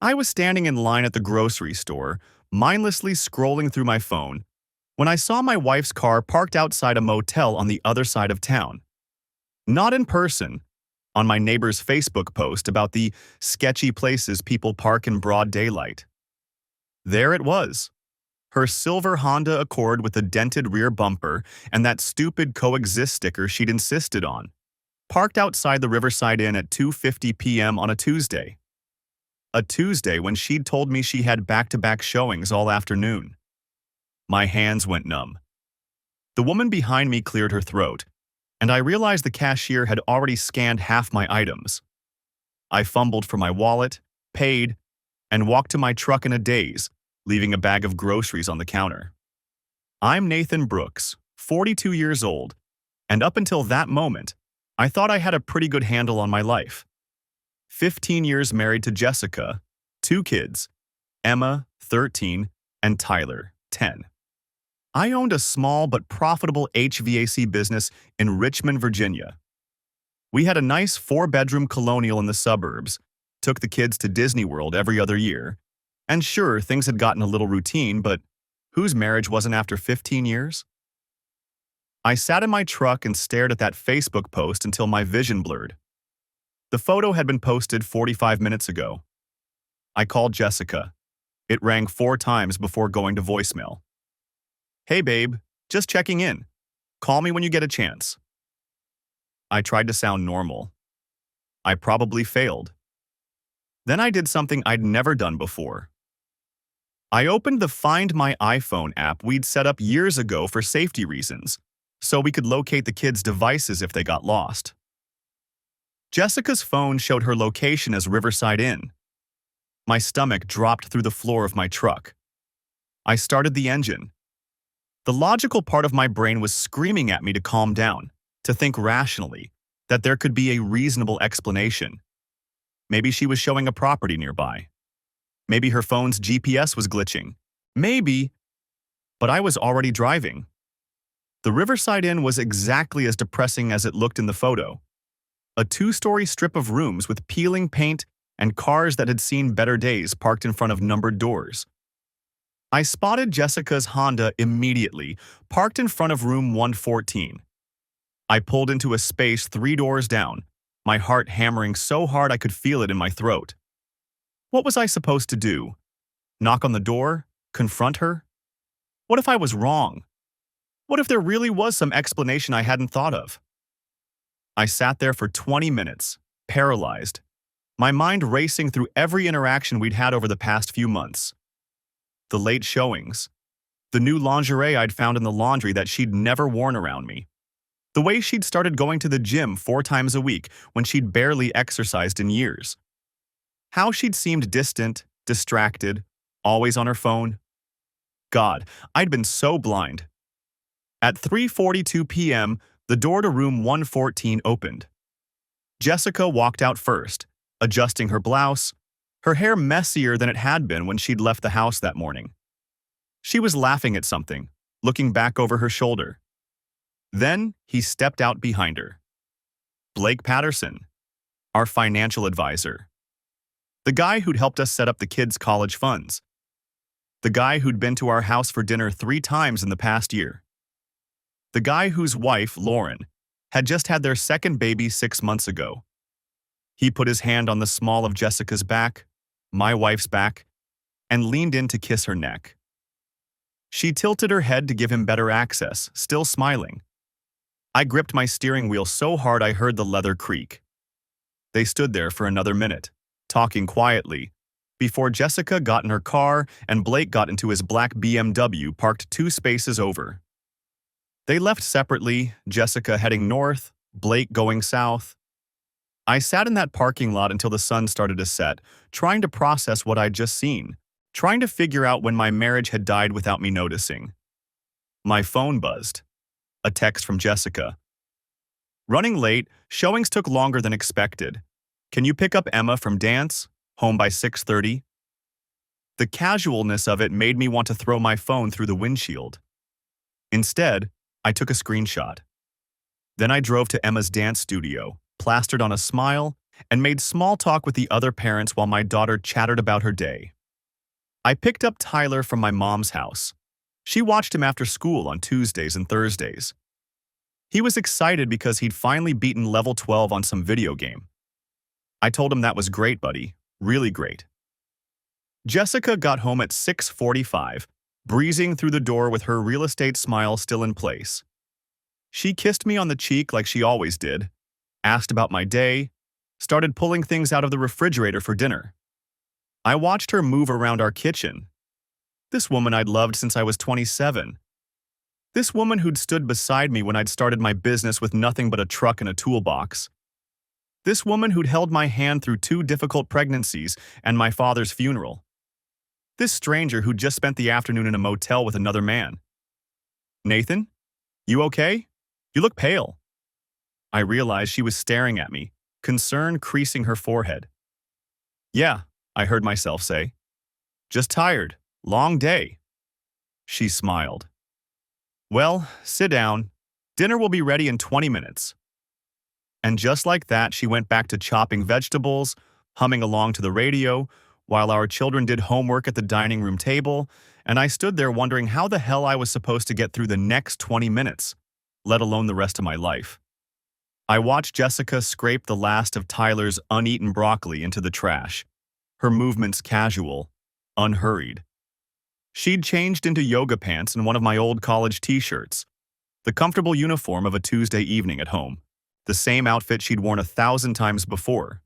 I was standing in line at the grocery store, mindlessly scrolling through my phone, when I saw my wife's car parked outside a motel on the other side of town. Not in person, on my neighbor's Facebook post about the sketchy places people park in broad daylight. There it was. Her silver Honda Accord with a dented rear bumper and that stupid coexist sticker she'd insisted on, parked outside the Riverside Inn at 2:50 p.m. on a Tuesday. A Tuesday when she'd told me she had back-to-back showings all afternoon. My hands went numb. The woman behind me cleared her throat, and I realized the cashier had already scanned half my items. I fumbled for my wallet, paid, and walked to my truck in a daze, leaving a bag of groceries on the counter. I'm Nathan Brooks, 42 years old, and up until that moment, I thought I had a pretty good handle on my life. 15 years married to Jessica, 2 kids, Emma, 13, and Tyler, 10. I owned a small but profitable HVAC business in Richmond, Virginia. We had a nice 4-bedroom colonial in the suburbs, took the kids to Disney World every other year, and sure, things had gotten a little routine, but whose marriage wasn't after 15 years? I sat in my truck and stared at that Facebook post until my vision blurred. The photo had been posted 45 minutes ago. I called Jessica. It rang 4 times before going to voicemail. "Hey babe, just checking in. Call me when you get a chance." I tried to sound normal. I probably failed. Then I did something I'd never done before. I opened the Find My iPhone app we'd set up years ago for safety reasons, so we could locate the kids' devices if they got lost. Jessica's phone showed her location as Riverside Inn. My stomach dropped through the floor of my truck. I started the engine. The logical part of my brain was screaming at me to calm down, to think rationally, that there could be a reasonable explanation. Maybe she was showing a property nearby. Maybe her phone's GPS was glitching. Maybe, but I was already driving. The Riverside Inn was exactly as depressing as it looked in the photo. A 2-story strip of rooms with peeling paint and cars that had seen better days parked in front of numbered doors. I spotted Jessica's Honda immediately, parked in front of room 114. I pulled into a space 3 doors down, my heart hammering so hard I could feel it in my throat. What was I supposed to do? Knock on the door? Confront her? What if I was wrong? What if there really was some explanation I hadn't thought of? I sat there for 20 minutes, paralyzed, my mind racing through every interaction we'd had over the past few months. The late showings, the new lingerie I'd found in the laundry that she'd never worn around me, the way she'd started going to the gym 4 times a week when she'd barely exercised in years, how she'd seemed distant, distracted, always on her phone. God, I'd been so blind. At 3:42 p.m., the door to room 114 opened. Jessica walked out first, adjusting her blouse, her hair messier than it had been when she'd left the house that morning. She was laughing at something, looking back over her shoulder. Then he stepped out behind her. Blake Patterson, our financial advisor. The guy who'd helped us set up the kids' college funds. The guy who'd been to our house for dinner 3 times in the past year. The guy whose wife, Lauren, had just had their second baby 6 months ago. He put his hand on the small of Jessica's back, my wife's back, and leaned in to kiss her neck. She tilted her head to give him better access, still smiling. I gripped my steering wheel so hard I heard the leather creak. They stood there for another minute, talking quietly, before Jessica got in her car and Blake got into his black BMW parked 2 spaces over. They left separately, Jessica heading north, Blake going south. I sat in that parking lot until the sun started to set, trying to process what I'd just seen, trying to figure out when my marriage had died without me noticing. My phone buzzed. A text from Jessica. "Running late, showings took longer than expected. Can you pick up Emma from dance? Home by 6:30? The casualness of it made me want to throw my phone through the windshield. Instead, I took a screenshot. Then I drove to Emma's dance studio, plastered on a smile, and made small talk with the other parents while my daughter chattered about her day. I picked up Tyler from my mom's house. She watched him after school on Tuesdays and Thursdays. He was excited because he'd finally beaten level 12 on some video game. I told him that was great, buddy. Really great. Jessica got home at 6:45, breezing through the door with her real estate smile still in place. She kissed me on the cheek like she always did, asked about my day, started pulling things out of the refrigerator for dinner. I watched her move around our kitchen. This woman I'd loved since I was 27. This woman who'd stood beside me when I'd started my business with nothing but a truck and a toolbox. This woman who'd held my hand through 2 difficult pregnancies and my father's funeral. This stranger who'd just spent the afternoon in a motel with another man. Nathan, you okay? You look pale. I realized she was staring at me, concern creasing her forehead. Yeah, I heard myself say. Just tired. Long day. She smiled. Well, sit down. Dinner will be ready in 20 minutes. And just like that, she went back to chopping vegetables, humming along to the radio, while our children did homework at the dining room table, and I stood there wondering how the hell I was supposed to get through the next 20 minutes, let alone the rest of my life. I watched Jessica scrape the last of Tyler's uneaten broccoli into the trash, her movements casual, unhurried. She'd changed into yoga pants and one of my old college t-shirts, the comfortable uniform of a Tuesday evening at home, the same outfit she'd worn 1,000 times before.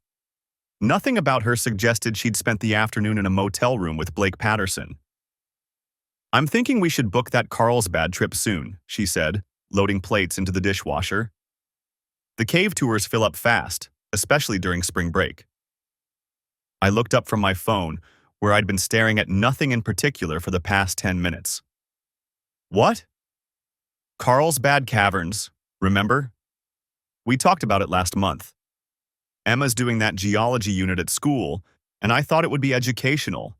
Nothing about her suggested she'd spent the afternoon in a motel room with Blake Patterson. I'm thinking we should book that Carlsbad trip soon, she said, loading plates into the dishwasher. The cave tours fill up fast, especially during spring break. I looked up from my phone, where I'd been staring at nothing in particular for the past 10 minutes. What? Carlsbad Caverns, remember? We talked about it last month. Emma's doing that geology unit at school, and I thought it would be educational.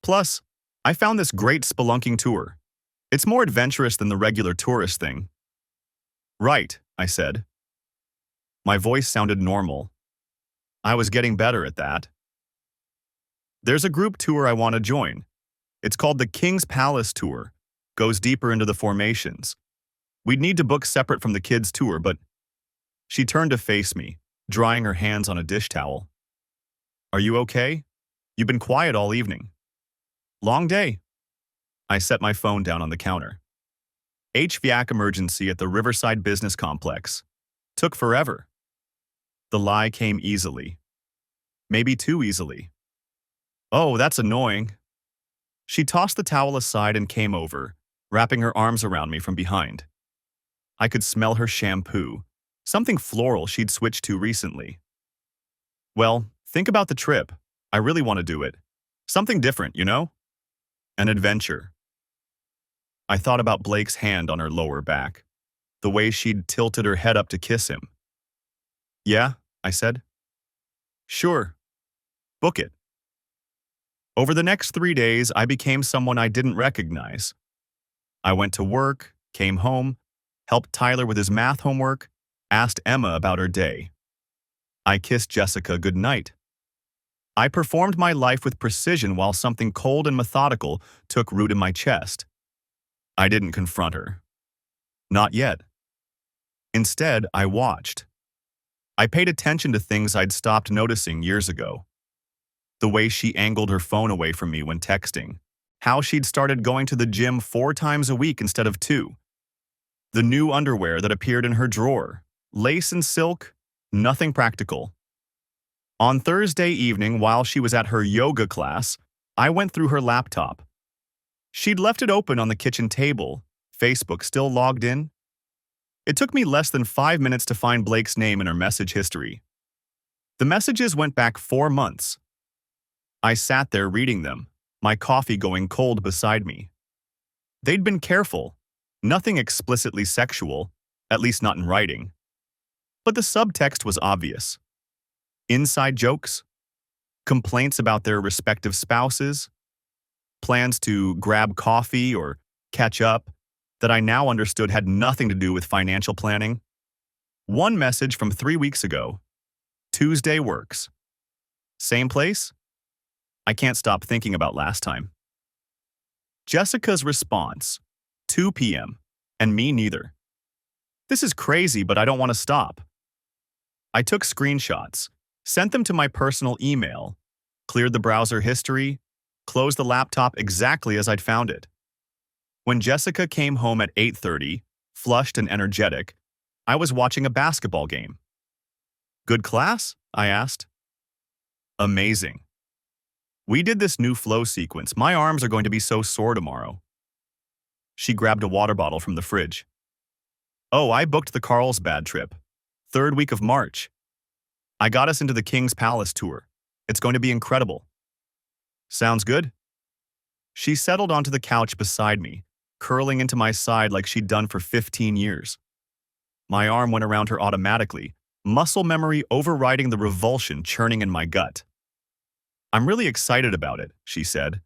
Plus, I found this great spelunking tour. It's more adventurous than the regular tourist thing. Right, I said. My voice sounded normal. I was getting better at that. There's a group tour I want to join. It's called the King's Palace Tour. Goes deeper into the formations. We'd need to book separate from the kids' tour, but... She turned to face me, drying her hands on a dish towel. Are you okay? You've been quiet all evening. Long day. I set my phone down on the counter. HVAC emergency at the Riverside Business Complex. Took forever. The lie came easily. Maybe too easily. Oh, that's annoying. She tossed the towel aside and came over, wrapping her arms around me from behind. I could smell her shampoo, something floral she'd switched to recently. Well, think about the trip. I really want to do it. Something different, you know? An adventure. I thought about Blake's hand on her lower back, the way she'd tilted her head up to kiss him. Yeah, I said. Sure. Book it. Over the next 3 days, I became someone I didn't recognize. I went to work, came home, helped Tyler with his math homework, asked Emma about her day. I kissed Jessica goodnight. I performed my life with precision while something cold and methodical took root in my chest. I didn't confront her. Not yet. Instead, I watched. I paid attention to things I'd stopped noticing years ago. The way she angled her phone away from me when texting. How she'd started going to the gym 4 times a week instead of 2. The new underwear that appeared in her drawer. Lace and silk, nothing practical. On Thursday evening, while she was at her yoga class, I went through her laptop. She'd left it open on the kitchen table, Facebook still logged in. It took me less than 5 minutes to find Blake's name in her message history. The messages went back 4 months. I sat there reading them, my coffee going cold beside me. They'd been careful, nothing explicitly sexual, at least not in writing. But the subtext was obvious. Inside jokes, complaints about their respective spouses, plans to grab coffee or catch up that I now understood had nothing to do with financial planning. One message from 3 weeks ago. Tuesday works. Same place? I can't stop thinking about last time. Jessica's response, 2 p.m., and me neither. This is crazy, but I don't want to stop. I took screenshots, sent them to my personal email, cleared the browser history, closed the laptop exactly as I'd found it. When Jessica came home at 8:30, flushed and energetic, I was watching a basketball game. Good class? I asked. Amazing. We did this new flow sequence. My arms are going to be so sore tomorrow. She grabbed a water bottle from the fridge. Oh, I booked the Carlsbad trip. 3rd week of March. I got us into the King's Palace tour. It's going to be incredible. Sounds good? She settled onto the couch beside me, curling into my side like she'd done for 15 years. My arm went around her automatically, muscle memory overriding the revulsion churning in my gut. I'm really excited about it, she said.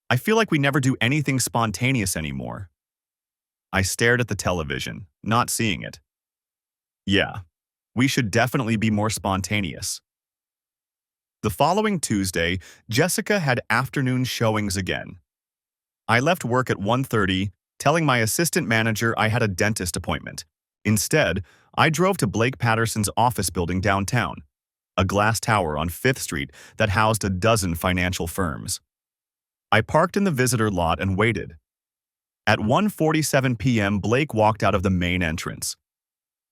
I feel like we never do anything spontaneous anymore. I stared at the television, not seeing it. Yeah, we should definitely be more spontaneous. The following Tuesday, Jessica had afternoon showings again. I left work at 1:30, telling my assistant manager I had a dentist appointment. Instead, I drove to Blake Patterson's office building downtown, a glass tower on 5th Street that housed a dozen financial firms. I parked in the visitor lot and waited. At 1:47 p.m., Blake walked out of the main entrance.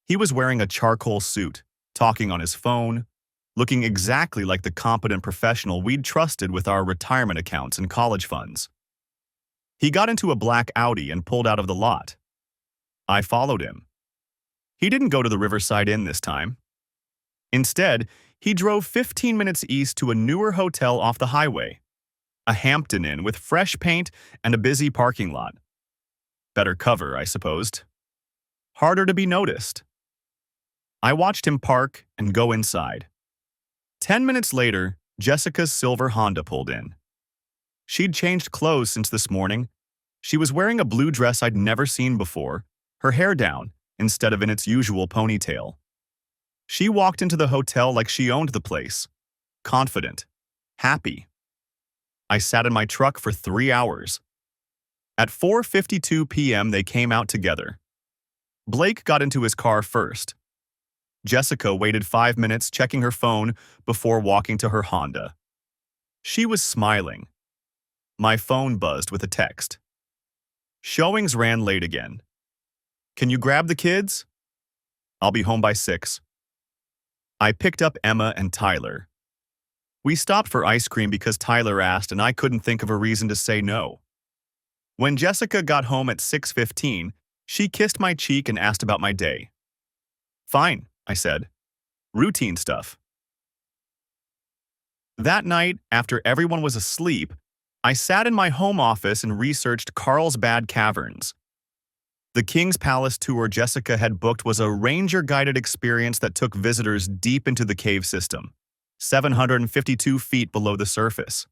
He was wearing a charcoal suit, talking on his phone, looking exactly like the competent professional we'd trusted with our retirement accounts and college funds. He got into a black Audi and pulled out of the lot. I followed him. He didn't go to the Riverside Inn this time. Instead, he drove 15 minutes east to a newer hotel off the highway, a Hampton Inn with fresh paint and a busy parking lot. Better cover, I supposed. Harder to be noticed. I watched him park and go inside. 10 minutes later, Jessica's silver Honda pulled in. She'd changed clothes since this morning. She was wearing a blue dress I'd never seen before, her hair down instead of in its usual ponytail. She walked into the hotel like she owned the place, confident, happy. I sat in my truck for 3 hours. At 4:52 p.m., they came out together. Blake got into his car first. Jessica waited 5 minutes checking her phone before walking to her Honda. She was smiling. My phone buzzed with a text. Showings ran late again. Can you grab the kids? I'll be home by 6. I picked up Emma and Tyler. We stopped for ice cream because Tyler asked and I couldn't think of a reason to say no. When Jessica got home at 6:15, she kissed my cheek and asked about my day. Fine, I said. Routine stuff. That night, after everyone was asleep, I sat in my home office and researched Carlsbad Caverns. The King's Palace tour Jessica had booked was a ranger-guided experience that took visitors deep into the cave system, 752 feet below the surface.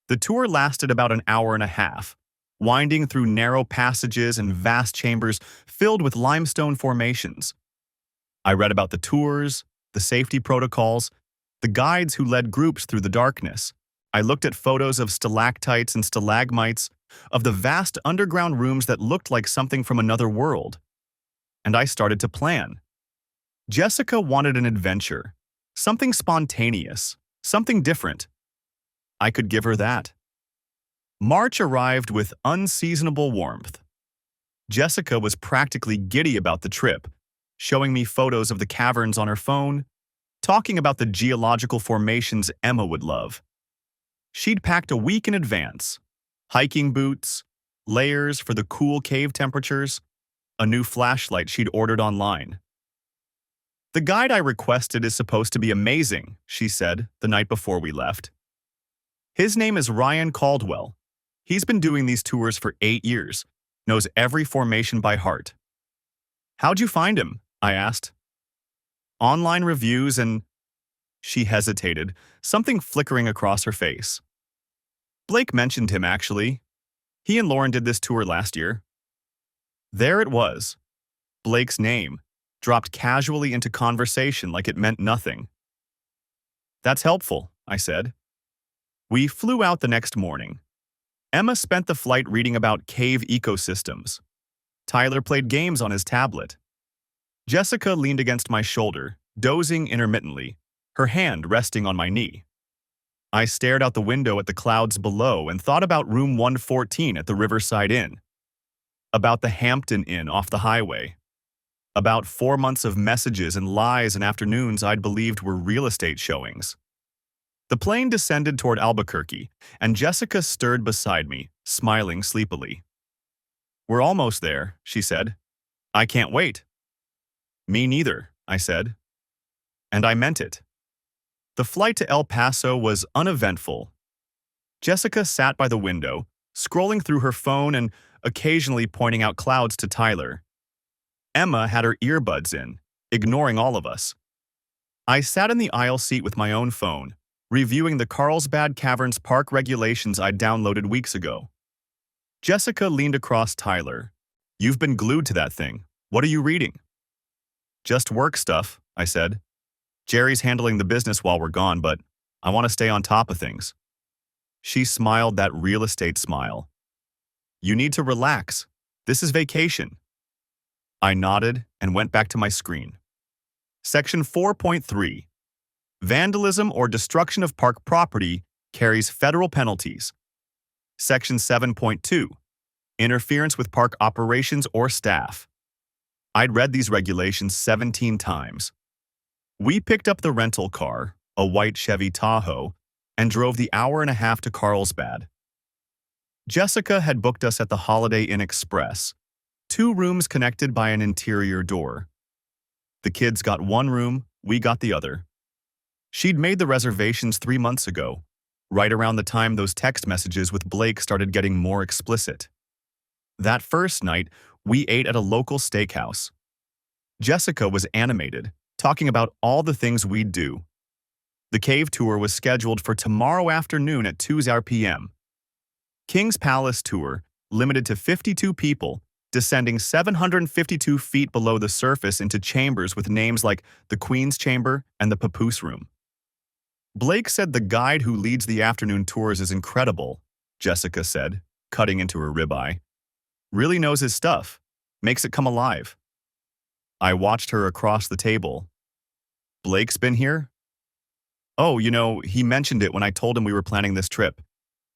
The tour lasted about an hour and a half, winding through narrow passages and vast chambers filled with limestone formations. I read about the tours, the safety protocols, the guides who led groups through the darkness. I looked at photos of stalactites and stalagmites, of the vast underground rooms that looked like something from another world. And I started to plan. Jessica wanted an adventure, something spontaneous, something different. I could give her that. March arrived with unseasonable warmth. Jessica was practically giddy about the trip, showing me photos of the caverns on her phone, talking about the geological formations Emma would love. She'd packed a week in advance, hiking boots, layers for the cool cave temperatures, a new flashlight she'd ordered online. The guide I requested is supposed to be amazing, she said the night before we left. His name is Ryan Caldwell. He's been doing these tours for 8 years, knows every formation by heart. How'd you find him? I asked. Online reviews and... She hesitated, something flickering across her face. Blake mentioned him, actually. He and Lauren did this tour last year. There it was. Blake's name, dropped casually into conversation like it meant nothing. That's helpful, I said. We flew out the next morning. Emma spent the flight reading about cave ecosystems. Tyler played games on his tablet. Jessica leaned against my shoulder, dozing intermittently, her hand resting on my knee. I stared out the window at the clouds below and thought about room 114 at the Riverside Inn, about the Hampton Inn off the highway, about 4 months of messages and lies and afternoons I'd believed were real estate showings. The plane descended toward Albuquerque, and Jessica stirred beside me, smiling sleepily. "We're almost there," she said. "I can't wait." "Me neither," I said. And I meant it. The flight to El Paso was uneventful. Jessica sat by the window, scrolling through her phone and occasionally pointing out clouds to Tyler. Emma had her earbuds in, ignoring all of us. I sat in the aisle seat with my own phone, reviewing the Carlsbad Caverns park regulations I'd downloaded weeks ago. Jessica leaned across Tyler. "You've been glued to that thing. What are you reading?" "Just work stuff," I said. "Jerry's handling the business while we're gone, but I want to stay on top of things." She smiled that real estate smile. "You need to relax. This is vacation." I nodded and went back to my screen. Section 4.3. Vandalism or destruction of park property carries federal penalties. Section 7.2. Interference with park operations or staff. I'd read these regulations 17 times. We picked up the rental car, a white Chevy Tahoe, and drove the hour and a half to Carlsbad. Jessica had booked us at the Holiday Inn Express, 2 rooms connected by an interior door. The kids got one room, we got the other. She'd made the reservations 3 months ago, right around the time those text messages with Blake started getting more explicit. That first night, we ate at a local steakhouse. Jessica was animated, talking about all the things we'd do. The cave tour was scheduled for tomorrow afternoon at 2 p.m. King's Palace tour, limited to 52 people, descending 752 feet below the surface into chambers with names like the Queen's Chamber and the Papoose Room. "Blake said the guide who leads the afternoon tours is incredible," Jessica said, cutting into her ribeye. "Really knows his stuff. Makes it come alive." I watched her across the table. "Blake's been here?" "Oh, he mentioned it when I told him we were planning this trip.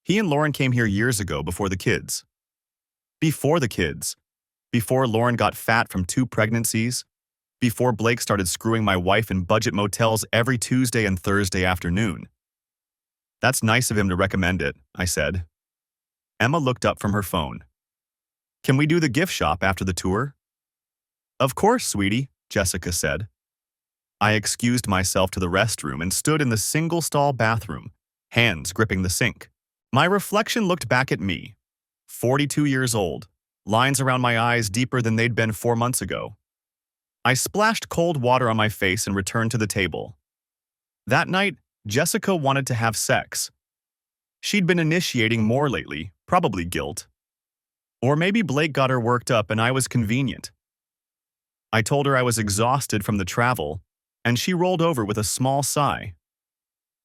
He and Lauren came here years ago before the kids." Before the kids. Before Lauren got fat from 2 pregnancies. Before Blake started screwing my wife in budget motels every Tuesday and Thursday afternoon. "That's nice of him to recommend it," I said. Emma looked up from her phone. "Can we do the gift shop after the tour?" "Of course, sweetie," Jessica said. I excused myself to the restroom and stood in the single-stall bathroom, hands gripping the sink. My reflection looked back at me, 42 years old, lines around my eyes deeper than they'd been 4 months ago. I splashed cold water on my face and returned to the table. That night, Jessica wanted to have sex. She'd been initiating more lately, probably guilt. Or maybe Blake got her worked up and I was convenient. I told her I was exhausted from the travel, and she rolled over with a small sigh.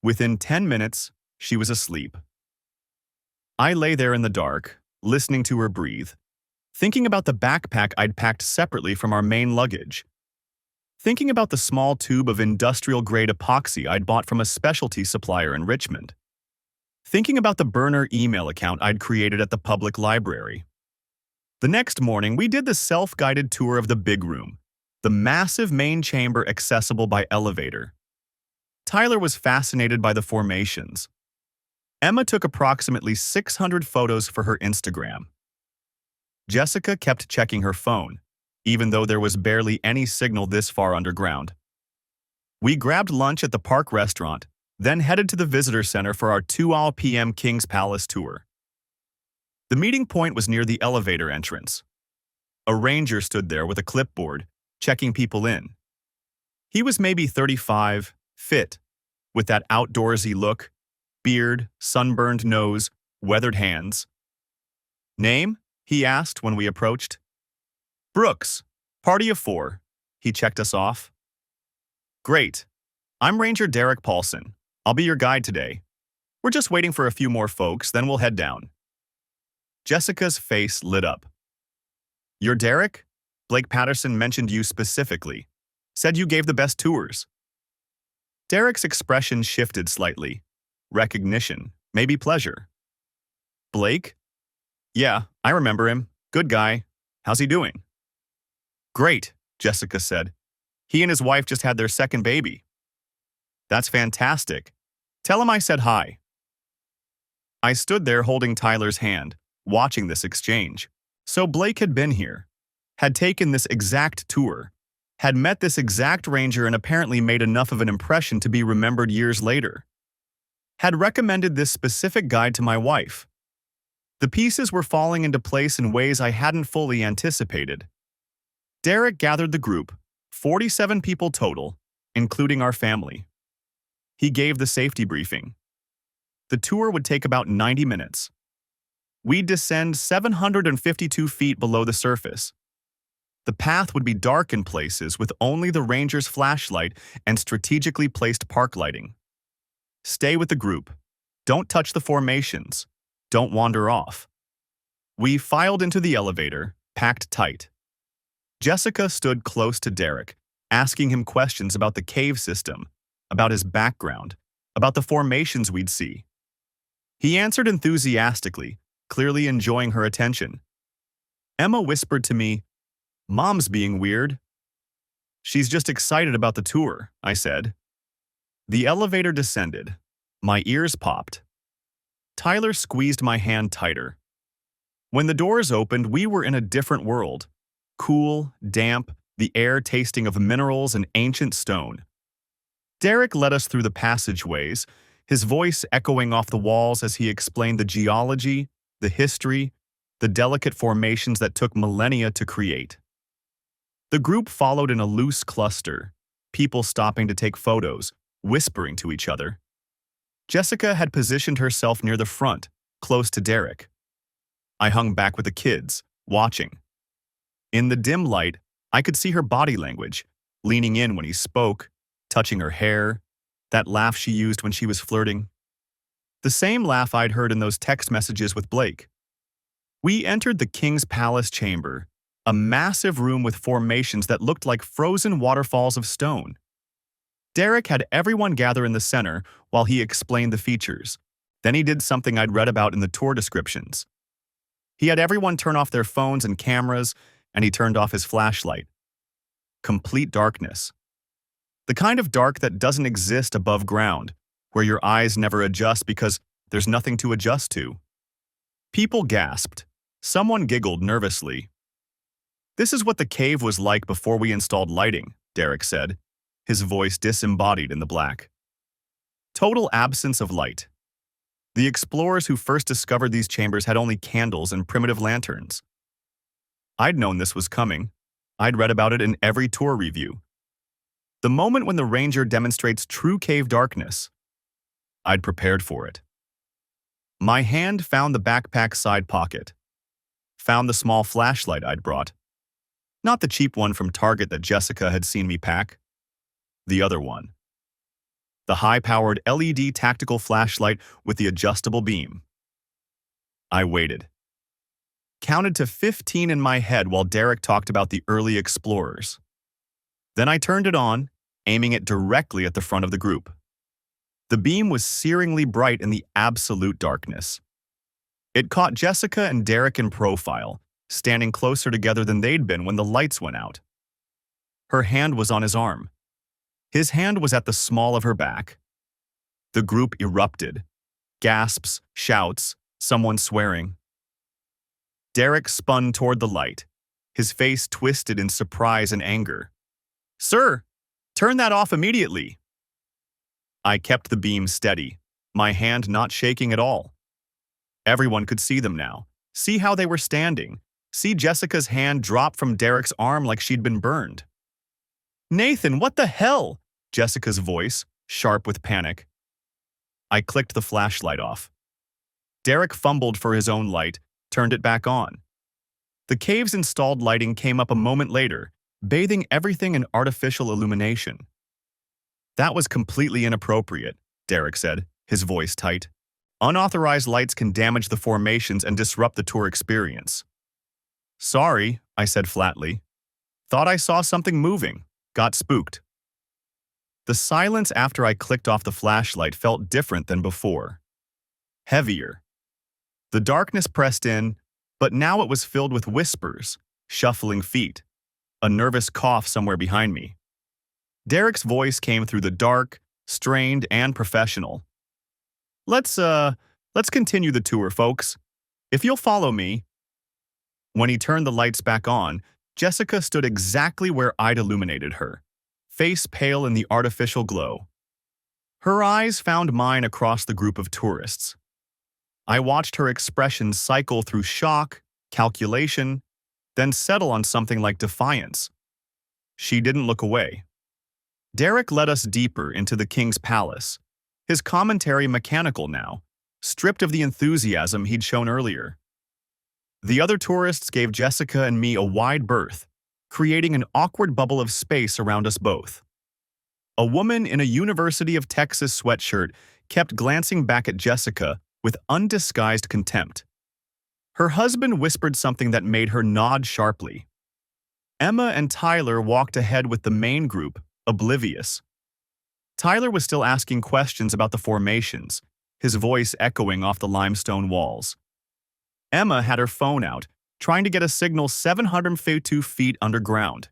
Within 10 minutes, she was asleep. I lay there in the dark, listening to her breathe, thinking about the backpack I'd packed separately from our main luggage, thinking about the small tube of industrial-grade epoxy I'd bought from a specialty supplier in Richmond, thinking about the burner email account I'd created at the public library. The next morning, we did the self-guided tour of the big room, the massive main chamber accessible by elevator. Tyler was fascinated by the formations. Emma took approximately 600 photos for her Instagram. Jessica kept checking her phone, even though there was barely any signal this far underground. We grabbed lunch at the park restaurant, then headed to the visitor center for our 2 p.m. King's Palace tour. The meeting point was near the elevator entrance. A ranger stood there with a clipboard, checking people in. He was maybe 35, fit, with that outdoorsy look, beard, sunburned nose, weathered hands. "Name?" he asked when we approached. "Brooks, party of 4. He checked us off. "Great. I'm Ranger Derek Paulson. I'll be your guide today. We're just waiting for a few more folks, then we'll head down. Jessica's face lit up. You're Derek? Blake Patterson mentioned you specifically. Said you gave the best tours. Derek's expression shifted slightly. Recognition, maybe pleasure. Blake? Yeah, I remember him. Good guy. How's he doing? Great, Jessica said. He and his wife just had their second baby. That's fantastic. Tell him I said hi. I stood there holding Tyler's hand, watching this exchange. So Blake had been here, had taken this exact tour, had met this exact ranger and apparently made enough of an impression to be remembered years later. Had recommended this specific guide to my wife. The pieces were falling into place in ways I hadn't fully anticipated. Derek gathered the group, 47 people total, including our family. He gave the safety briefing. The tour would take about 90 minutes. We'd descend 752 feet below the surface. The path would be dark in places with only the ranger's flashlight and strategically placed park lighting. Stay with the group. Don't touch the formations. Don't wander off. We filed into the elevator, packed tight. Jessica stood close to Derek, asking him questions about the cave system, about his background, about the formations we'd see. He answered enthusiastically, clearly enjoying her attention. Emma whispered to me, "Mom's being weird." "She's just excited about the tour," I said. The elevator descended. My ears popped. Tyler squeezed my hand tighter. When the doors opened, we were in a different world. Cool, damp, the air tasting of minerals and ancient stone. Derek led us through the passageways, his voice echoing off the walls as he explained the geology, the history, the delicate formations that took millennia to create. The group followed in a loose cluster, people stopping to take photos, whispering to each other. Jessica had positioned herself near the front, close to Derek. I hung back with the kids, watching. In the dim light, I could see her body language, leaning in when he spoke, touching her hair, that laugh she used when she was flirting. The same laugh I'd heard in those text messages with Blake. We entered the King's Palace chamber, a massive room with formations that looked like frozen waterfalls of stone. Derek had everyone gather in the center while he explained the features. Then he did something I'd read about in the tour descriptions. He had everyone turn off their phones and cameras, and he turned off his flashlight. Complete darkness. The kind of dark that doesn't exist above ground, where your eyes never adjust because there's nothing to adjust to. People gasped. Someone giggled nervously. "This is what the cave was like before we installed lighting," Derek said, his voice disembodied in the black. Total absence of light. The explorers who first discovered these chambers had only candles and primitive lanterns. I'd known this was coming. I'd read about it in every tour review. The moment when the ranger demonstrates true cave darkness, I'd prepared for it. My hand found the backpack side pocket. Found the small flashlight I'd brought. Not the cheap one from Target that Jessica had seen me pack. The other one. The high-powered LED tactical flashlight with the adjustable beam. I waited. Counted to 15 in my head while Derek talked about the early explorers. Then I turned it on, aiming it directly at the front of the group. The beam was searingly bright in the absolute darkness. It caught Jessica and Derek in profile, standing closer together than they'd been when the lights went out. Her hand was on his arm. His hand was at the small of her back. The group erupted. Gasps, shouts, someone swearing. Derek spun toward the light, his face twisted in surprise and anger. "Sir, turn that off immediately." I kept the beam steady, my hand not shaking at all. Everyone could see them now, see how they were standing, see Jessica's hand drop from Derek's arm like she'd been burned. "Nathan, what the hell?" Jessica's voice, sharp with panic. I clicked the flashlight off. Derek fumbled for his own light, turned it back on. The cave's installed lighting came up a moment later, bathing everything in artificial illumination. That was completely inappropriate, Derek said, his voice tight. Unauthorized lights can damage the formations and disrupt the tour experience. Sorry, I said flatly. Thought I saw something moving. Got spooked. The silence after I clicked off the flashlight felt different than before. Heavier. The darkness pressed in, but now it was filled with whispers, shuffling feet, a nervous cough somewhere behind me. Derek's voice came through the dark, strained, and professional. Let's continue the tour, folks. If you'll follow me. When he turned the lights back on, Jessica stood exactly where I'd illuminated her, face pale in the artificial glow. Her eyes found mine across the group of tourists. I watched her expression cycle through shock, calculation, then settle on something like defiance. She didn't look away. Derek led us deeper into the king's palace, his commentary mechanical now, stripped of the enthusiasm he'd shown earlier. The other tourists gave Jessica and me a wide berth, creating an awkward bubble of space around us both. A woman in a University of Texas sweatshirt kept glancing back at Jessica with undisguised contempt. Her husband whispered something that made her nod sharply. Emma and Tyler walked ahead with the main group, oblivious. Tyler was still asking questions about the formations, his voice echoing off the limestone walls. Emma had her phone out, trying to get a signal 752 feet underground.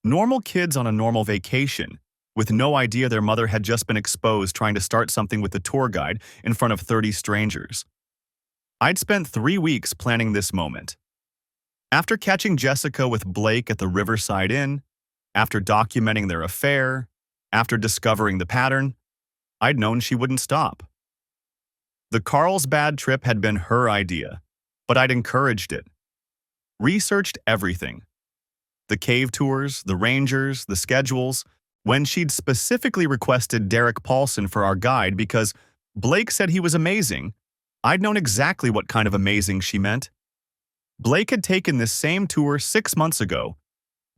Normal kids on a normal vacation, with no idea their mother had just been exposed trying to start something with the tour guide in front of 30 strangers. I'd spent 3 weeks planning this moment. After catching Jessica with Blake at the Riverside Inn, after documenting their affair, after discovering the pattern, I'd known she wouldn't stop. The Carlsbad trip had been her idea, but I'd encouraged it. Researched everything. The cave tours, the rangers, the schedules, when she'd specifically requested Derek Paulson for our guide because Blake said he was amazing, I'd known exactly what kind of amazing she meant. Blake had taken this same tour 6 months ago,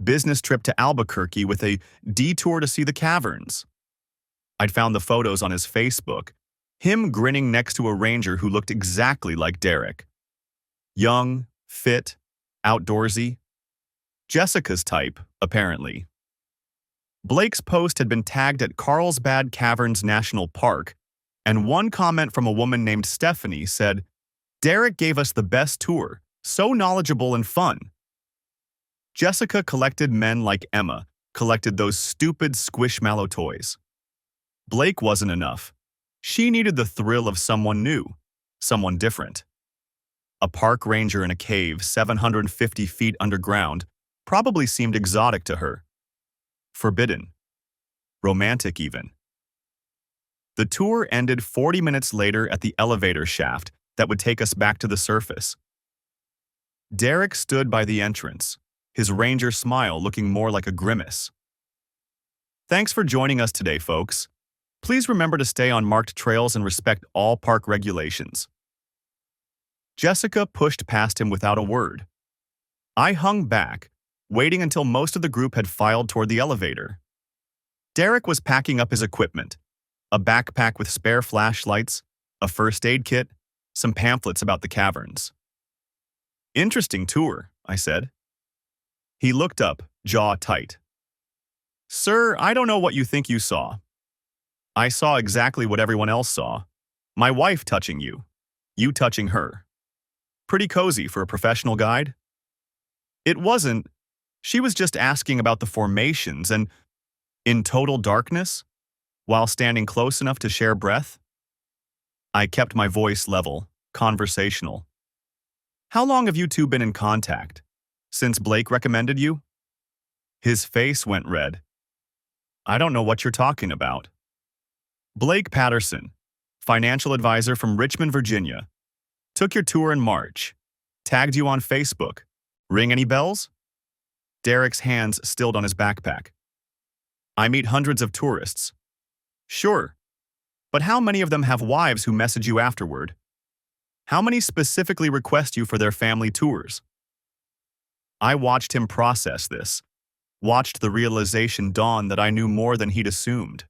business trip to Albuquerque with a detour to see the caverns. I'd found the photos on his Facebook, him grinning next to a ranger who looked exactly like Derek. Young, fit, outdoorsy. Jessica's type, apparently. Blake's post had been tagged at Carlsbad Caverns National Park, and one comment from a woman named Stephanie said, "Derek gave us the best tour, so knowledgeable and fun." Jessica collected men like Emma, collected those stupid squishmallow toys. Blake wasn't enough. She needed the thrill of someone new, someone different. A park ranger in a cave 750 feet underground probably seemed exotic to her. Forbidden. Romantic even. The tour ended 40 minutes later at the elevator shaft that would take us back to the surface. Derek stood by the entrance, his ranger smile looking more like a grimace. Thanks for joining us today, folks. Please remember to stay on marked trails and respect all park regulations. Jessica pushed past him without a word. I hung back, waiting until most of the group had filed toward the elevator. Derek was packing up his equipment, a backpack with spare flashlights, a first aid kit, some pamphlets about the caverns. Interesting tour, I said. He looked up, jaw tight. Sir, I don't know what you think you saw. I saw exactly what everyone else saw. My wife touching you. You touching her. Pretty cozy for a professional guide. It wasn't. She was just asking about the formations and, in total darkness, while standing close enough to share breath. I kept my voice level, conversational. How long have you two been in contact? Since Blake recommended you? His face went red. I don't know what you're talking about. Blake Patterson, financial advisor from Richmond, Virginia. Took your tour in March. Tagged you on Facebook. Ring any bells? Derek's hands stilled on his backpack. I meet hundreds of tourists. Sure. But how many of them have wives who message you afterward? How many specifically request you for their family tours? I watched him process this, watched the realization dawn that I knew more than he'd assumed.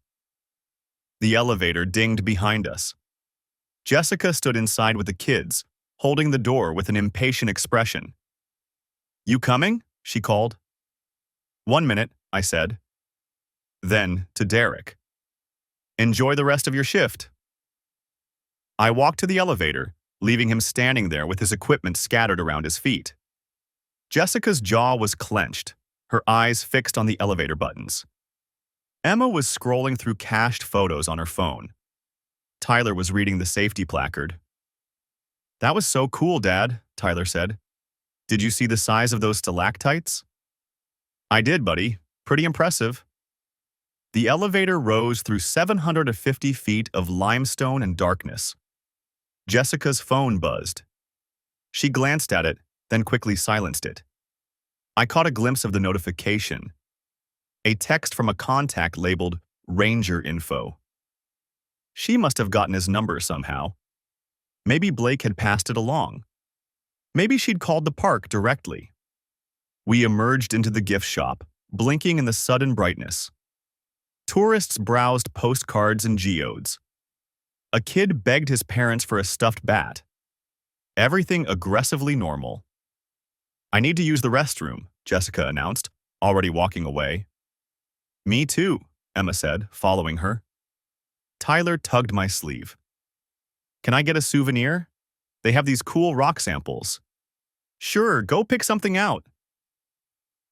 The elevator dinged behind us. Jessica stood inside with the kids, holding the door with an impatient expression. "You coming?" she called. "1 minute," I said. Then, to Derek, "Enjoy the rest of your shift." I walked to the elevator, leaving him standing there with his equipment scattered around his feet. Jessica's jaw was clenched, her eyes fixed on the elevator buttons. Emma was scrolling through cached photos on her phone. Tyler was reading the safety placard. "That was so cool, Dad," Tyler said. "Did you see the size of those stalactites?" "I did, buddy. Pretty impressive." The elevator rose through 750 feet of limestone and darkness. Jessica's phone buzzed. She glanced at it, then quickly silenced it. I caught a glimpse of the notification. A text from a contact labeled Ranger Info. She must have gotten his number somehow. Maybe Blake had passed it along. Maybe she'd called the park directly. We emerged into the gift shop, blinking in the sudden brightness. Tourists browsed postcards and geodes. A kid begged his parents for a stuffed bat. Everything aggressively normal. "I need to use the restroom," Jessica announced, already walking away. "Me too," Emma said, following her. Tyler tugged my sleeve. "Can I get a souvenir? They have these cool rock samples." "Sure, go pick something out."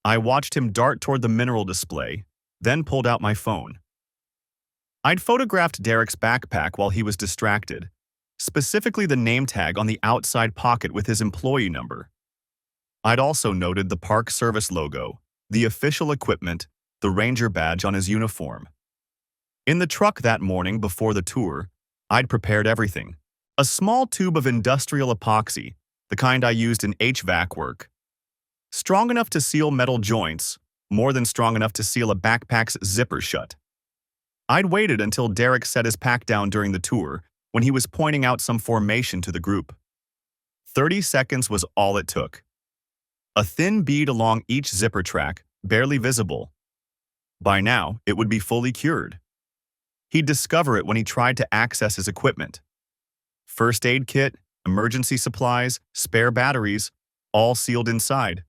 I watched him dart toward the mineral display, then pulled out my phone. I'd photographed Derek's backpack while he was distracted, specifically the name tag on the outside pocket with his employee number. I'd also noted the Park Service logo, the official equipment, the ranger badge on his uniform. In the truck that morning before the tour, I'd prepared everything. A small tube of industrial epoxy, the kind I used in HVAC work. Strong enough to seal metal joints, more than strong enough to seal a backpack's zipper shut. I'd waited until Derek set his pack down during the tour when he was pointing out some formation to the group. 30 seconds was all it took. A thin bead along each zipper track, barely visible. By now, it would be fully cured. He'd discover it when he tried to access his equipment. First aid kit, emergency supplies, spare batteries, all sealed inside.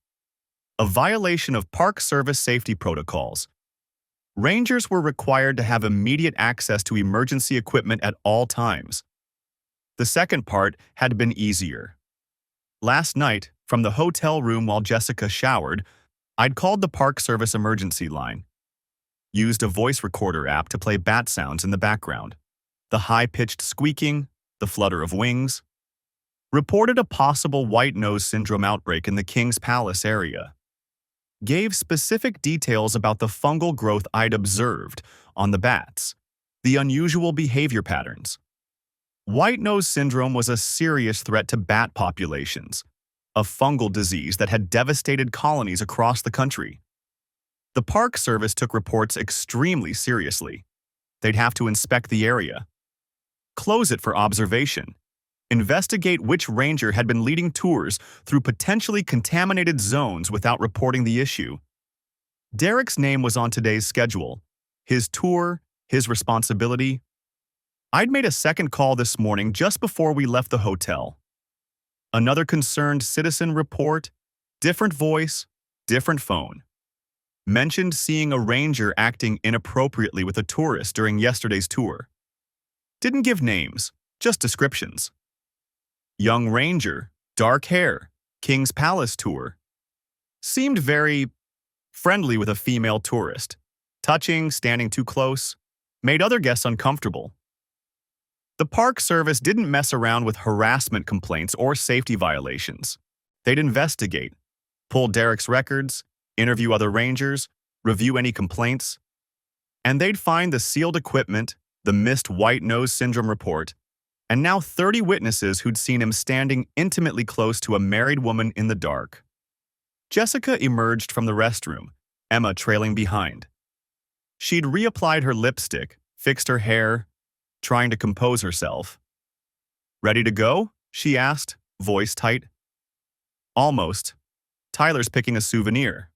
A violation of Park Service safety protocols. Rangers were required to have immediate access to emergency equipment at all times. The second part had been easier. Last night, from the hotel room while Jessica showered, I'd called the Park Service emergency line. Used a voice recorder app to play bat sounds in the background. The high-pitched squeaking, the flutter of wings. Reported a possible white nose syndrome outbreak in the King's Palace area. Gave specific details about the fungal growth I'd observed on the bats, the unusual behavior patterns. White nose syndrome was a serious threat to bat populations, a fungal disease that had devastated colonies across the country. The Park Service took reports extremely seriously. They'd have to inspect the area, close it for observation, investigate which ranger had been leading tours through potentially contaminated zones without reporting the issue. Derek's name was on today's schedule. His tour, his responsibility. I'd made a second call this morning just before we left the hotel. Another concerned citizen report, different voice, different phone. Mentioned seeing a ranger acting inappropriately with a tourist during yesterday's tour. Didn't give names, just descriptions. Young ranger, dark hair, King's Palace tour. Seemed very friendly with a female tourist. Touching, standing too close, made other guests uncomfortable. The Park Service didn't mess around with harassment complaints or safety violations. They'd investigate, pull Derek's records, interview other rangers, review any complaints, and they'd find the sealed equipment, the missed white nose syndrome report, and now 30 witnesses who'd seen him standing intimately close to a married woman in the dark. Jessica emerged from the restroom, Emma trailing behind. She'd reapplied her lipstick, fixed her hair, trying to compose herself. "Ready to go?" she asked, voice tight. "Almost. Tyler's picking a souvenir."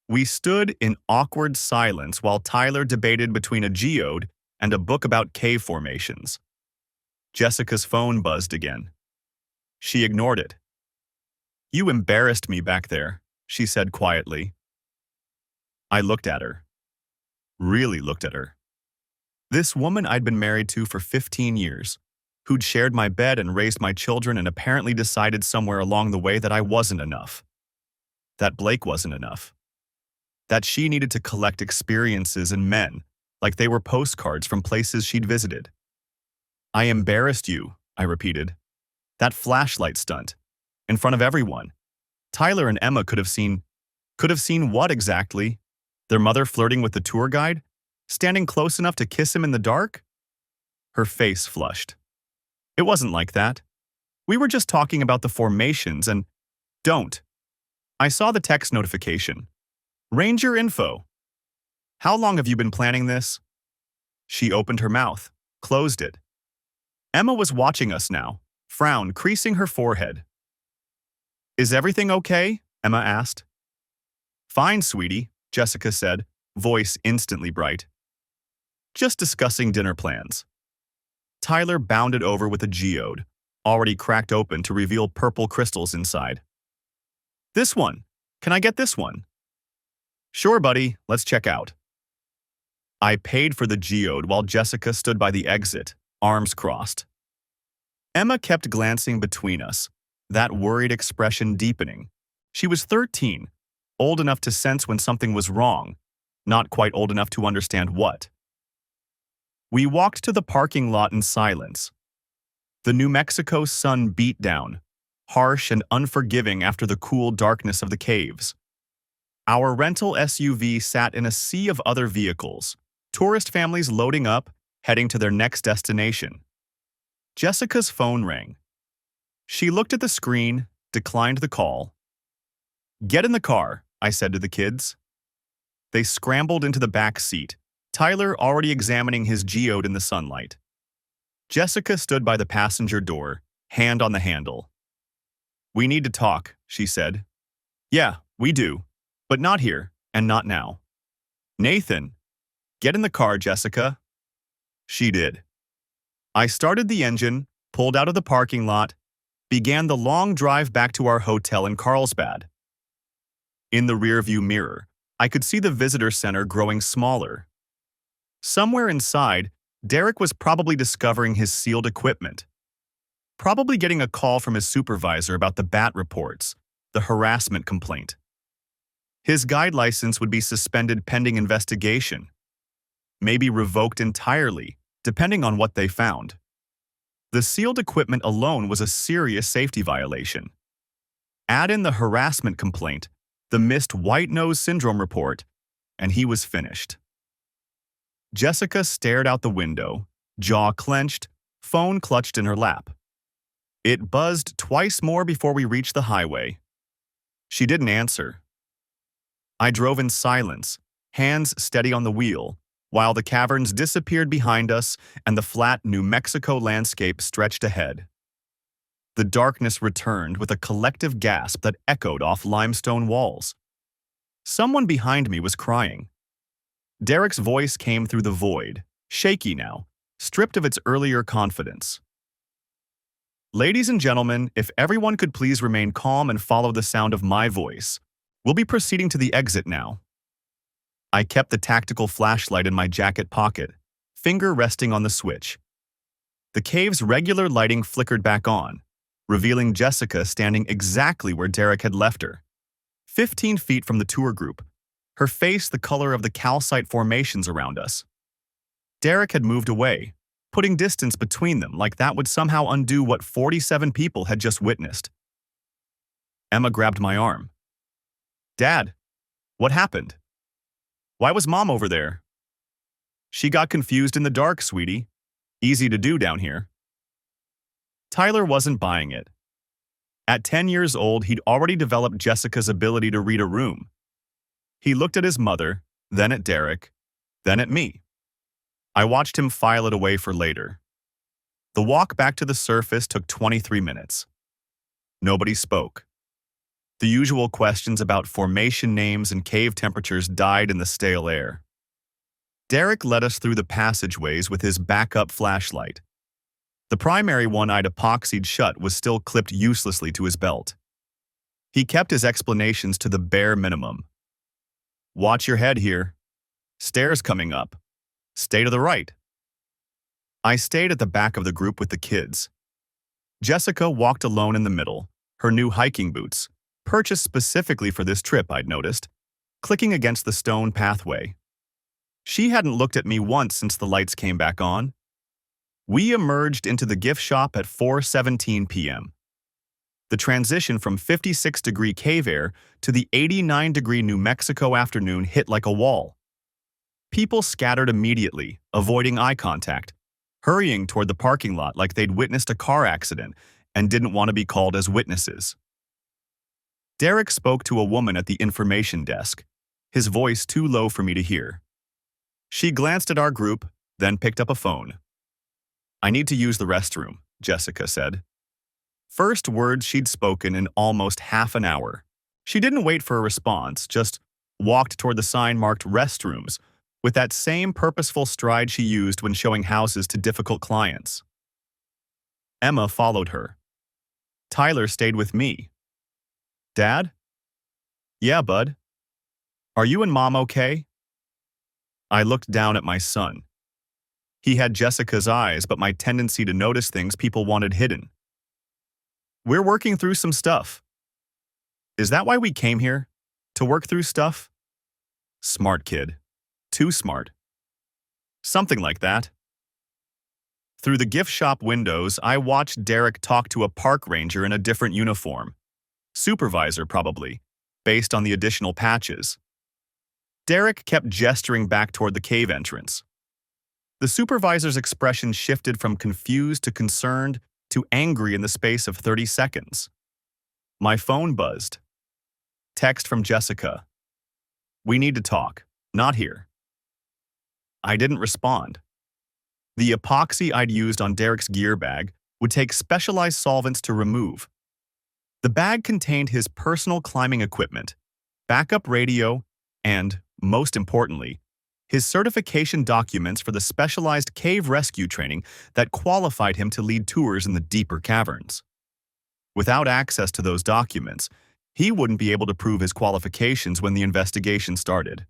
We stood in awkward silence while Tyler debated between a geode and a book about cave formations. Jessica's phone buzzed again. She ignored it. "You embarrassed me back there," she said quietly. I looked at her. Really looked at her. This woman I'd been married to for 15 years, who'd shared my bed and raised my children and apparently decided somewhere along the way that I wasn't enough. That Blake wasn't enough. That she needed to collect experiences and men, like they were postcards from places she'd visited. "I embarrassed you," I repeated. "That flashlight stunt. In front of everyone. Tyler and Emma could have seen what exactly? Their mother flirting with the tour guide? Standing close enough to kiss him in the dark?" Her face flushed. "It wasn't like that. We were just talking about the formations and don't. I saw the text notification. Ranger info. How long have you been planning this?" She opened her mouth, closed it. Emma was watching us now, frown creasing her forehead. "Is everything okay?" Emma asked. "Fine, sweetie," Jessica said, voice instantly bright. "Just discussing dinner plans." Tyler bounded over with a geode, already cracked open to reveal purple crystals inside. "This one. Can I get this one?" "Sure, buddy. Let's check out." I paid for the geode while Jessica stood by the exit, arms crossed. Emma kept glancing between us, that worried expression deepening. She was 13, old enough to sense when something was wrong, not quite old enough to understand what. We walked to the parking lot in silence. The New Mexico sun beat down, harsh and unforgiving after the cool darkness of the caves. Our rental SUV sat in a sea of other vehicles, tourist families loading up, heading to their next destination. Jessica's phone rang. She looked at the screen, declined the call. "Get in the car," I said to the kids. They scrambled into the back seat, Tyler already examining his geode in the sunlight. Jessica stood by the passenger door, hand on the handle. "We need to talk," she said. "Yeah, we do, but not here, and not now." "Nathan, get in the car, Jessica." She did. I started the engine, pulled out of the parking lot, began the long drive back to our hotel in Carlsbad. In the rearview mirror, I could see the visitor center growing smaller. Somewhere inside, Derek was probably discovering his sealed equipment. Probably getting a call from his supervisor about the bat reports, the harassment complaint. His guide license would be suspended pending investigation. Maybe revoked entirely, depending on what they found. The sealed equipment alone was a serious safety violation. Add in the harassment complaint, the missed white nose syndrome report, and he was finished. Jessica stared out the window, jaw clenched, phone clutched in her lap. It buzzed twice more before we reached the highway. She didn't answer. I drove in silence, hands steady on the wheel, while the caverns disappeared behind us and the flat New Mexico landscape stretched ahead. The darkness returned with a collective gasp that echoed off limestone walls. Someone behind me was crying. Derek's voice came through the void, shaky now, stripped of its earlier confidence. "Ladies and gentlemen, if everyone could please remain calm and follow the sound of my voice. We'll be proceeding to the exit now." I kept the tactical flashlight in my jacket pocket, finger resting on the switch. The cave's regular lighting flickered back on, revealing Jessica standing exactly where Derek had left her, 15 feet from the tour group, her face the color of the calcite formations around us. Derek had moved away, putting distance between them like that would somehow undo what 47 people had just witnessed. Emma grabbed my arm. "Dad, what happened? Why was Mom over there?" "She got confused in the dark, sweetie. Easy to do down here." Tyler wasn't buying it. At 10 years old, he'd already developed Jessica's ability to read a room. He looked at his mother, then at Derek, then at me. I watched him file it away for later. The walk back to the surface took 23 minutes. Nobody spoke. The usual questions about formation names and cave temperatures died in the stale air. Derek led us through the passageways with his backup flashlight. The primary one I'd epoxied shut was still clipped uselessly to his belt. He kept his explanations to the bare minimum. Watch your head here. Stairs coming up. Stay to the right. I stayed at the back of the group with the kids. Jessica walked alone in the middle, her new hiking boots, purchased specifically for this trip I'd noticed, clicking against the stone pathway. She hadn't looked at me once since the lights came back on. We emerged into the gift shop at 4:17 p.m. The transition from 56-degree cave air to the 89-degree New Mexico afternoon hit like a wall. People scattered immediately, avoiding eye contact, hurrying toward the parking lot like they'd witnessed a car accident and didn't want to be called as witnesses. Derek spoke to a woman at the information desk, his voice too low for me to hear. She glanced at our group, then picked up a phone. "I need to use the restroom," Jessica said. First words she'd spoken in almost half an hour. She didn't wait for a response, just walked toward the sign marked restrooms, with that same purposeful stride she used when showing houses to difficult clients. Emma followed her. Tyler stayed with me. "Dad?" "Yeah, bud." "Are you and Mom okay?" I looked down at my son. He had Jessica's eyes, but my tendency to notice things people wanted hidden. "We're working through some stuff." "Is that why we came here? To work through stuff?" Smart kid. Too smart. Something like that. Through the gift shop windows, I watched Derek talk to a park ranger in a different uniform. Supervisor, probably, based on the additional patches. Derek kept gesturing back toward the cave entrance. The supervisor's expression shifted from confused to concerned to angry in the space of 30 seconds. My phone buzzed. Text from Jessica. "We need to talk. Not here." I didn't respond. The epoxy I'd used on Derek's gear bag would take specialized solvents to remove. The bag contained his personal climbing equipment, backup radio, and, most importantly, his certification documents for the specialized cave rescue training that qualified him to lead tours in the deeper caverns. Without access to those documents, he wouldn't be able to prove his qualifications when the investigation started.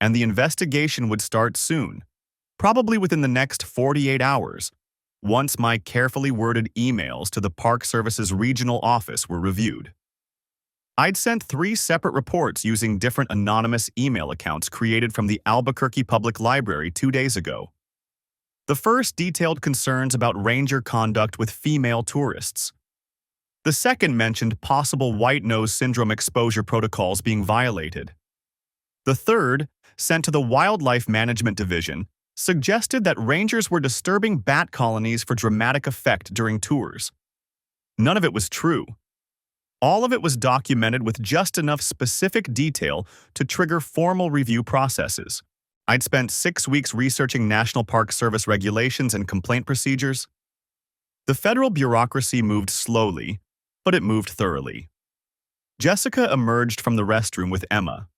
And the investigation would start soon, probably within the next 48 hours, once my carefully worded emails to the Park Service's regional office were reviewed. I'd sent 3 separate reports using different anonymous email accounts created from the Albuquerque Public Library 2 days ago. The first detailed concerns about ranger conduct with female tourists. The second mentioned possible white nose syndrome exposure protocols being violated. The third, sent to the Wildlife Management Division, suggested that rangers were disturbing bat colonies for dramatic effect during tours. None of it was true. All of it was documented with just enough specific detail to trigger formal review processes. I'd spent 6 weeks researching National Park Service regulations and complaint procedures. The federal bureaucracy moved slowly, but it moved thoroughly. Jessica emerged from the restroom with Emma.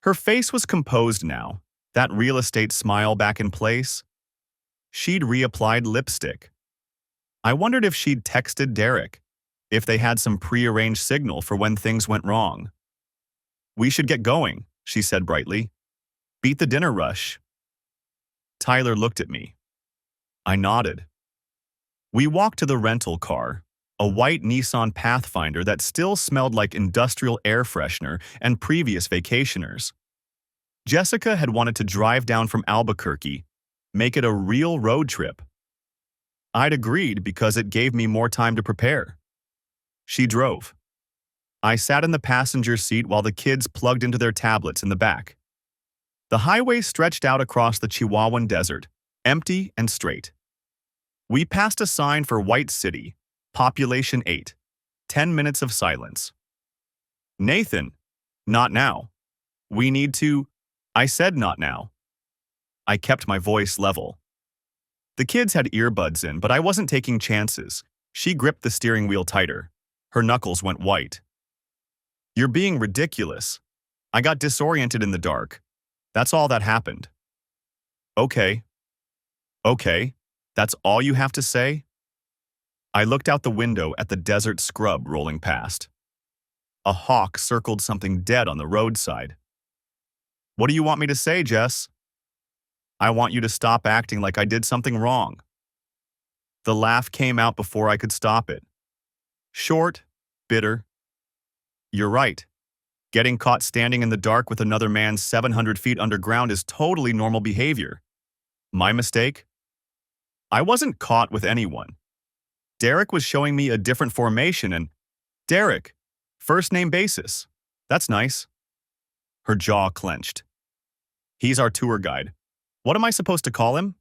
Her face was composed now, that real estate smile back in place. She'd reapplied lipstick. I wondered if she'd texted Derek, if they had some prearranged signal for when things went wrong. "We should get going," she said brightly. "Beat the dinner rush." Tyler looked at me. I nodded. We walked to the rental car, a white Nissan Pathfinder that still smelled like industrial air freshener and previous vacationers. Jessica had wanted to drive down from Albuquerque, make it a real road trip. I'd agreed because it gave me more time to prepare. She drove. I sat in the passenger seat while the kids plugged into their tablets in the back. The highway stretched out across the Chihuahuan desert, empty and straight. We passed a sign for White City, population 8, 10 minutes of silence. "Nathan, not now. We need to—" I said not now. I kept my voice level. The kids had earbuds in, but I wasn't taking chances. She gripped the steering wheel tighter. Her knuckles went white. "You're being ridiculous. I got disoriented in the dark. That's all that happened." Okay, okay, that's all you have to say? I looked out the window at the desert scrub rolling past. A hawk circled something dead on the roadside. What do you want me to say, Jess? I want you to stop acting like I did something wrong. The laugh came out before I could stop it. Short, bitter. You're right. Getting caught standing in the dark with another man 700 feet underground is totally normal behavior. My mistake? I wasn't caught with anyone. Derek was showing me a different formation and, Derek, first name basis. That's nice. Her jaw clenched. He's our tour guide. What am I supposed to call him?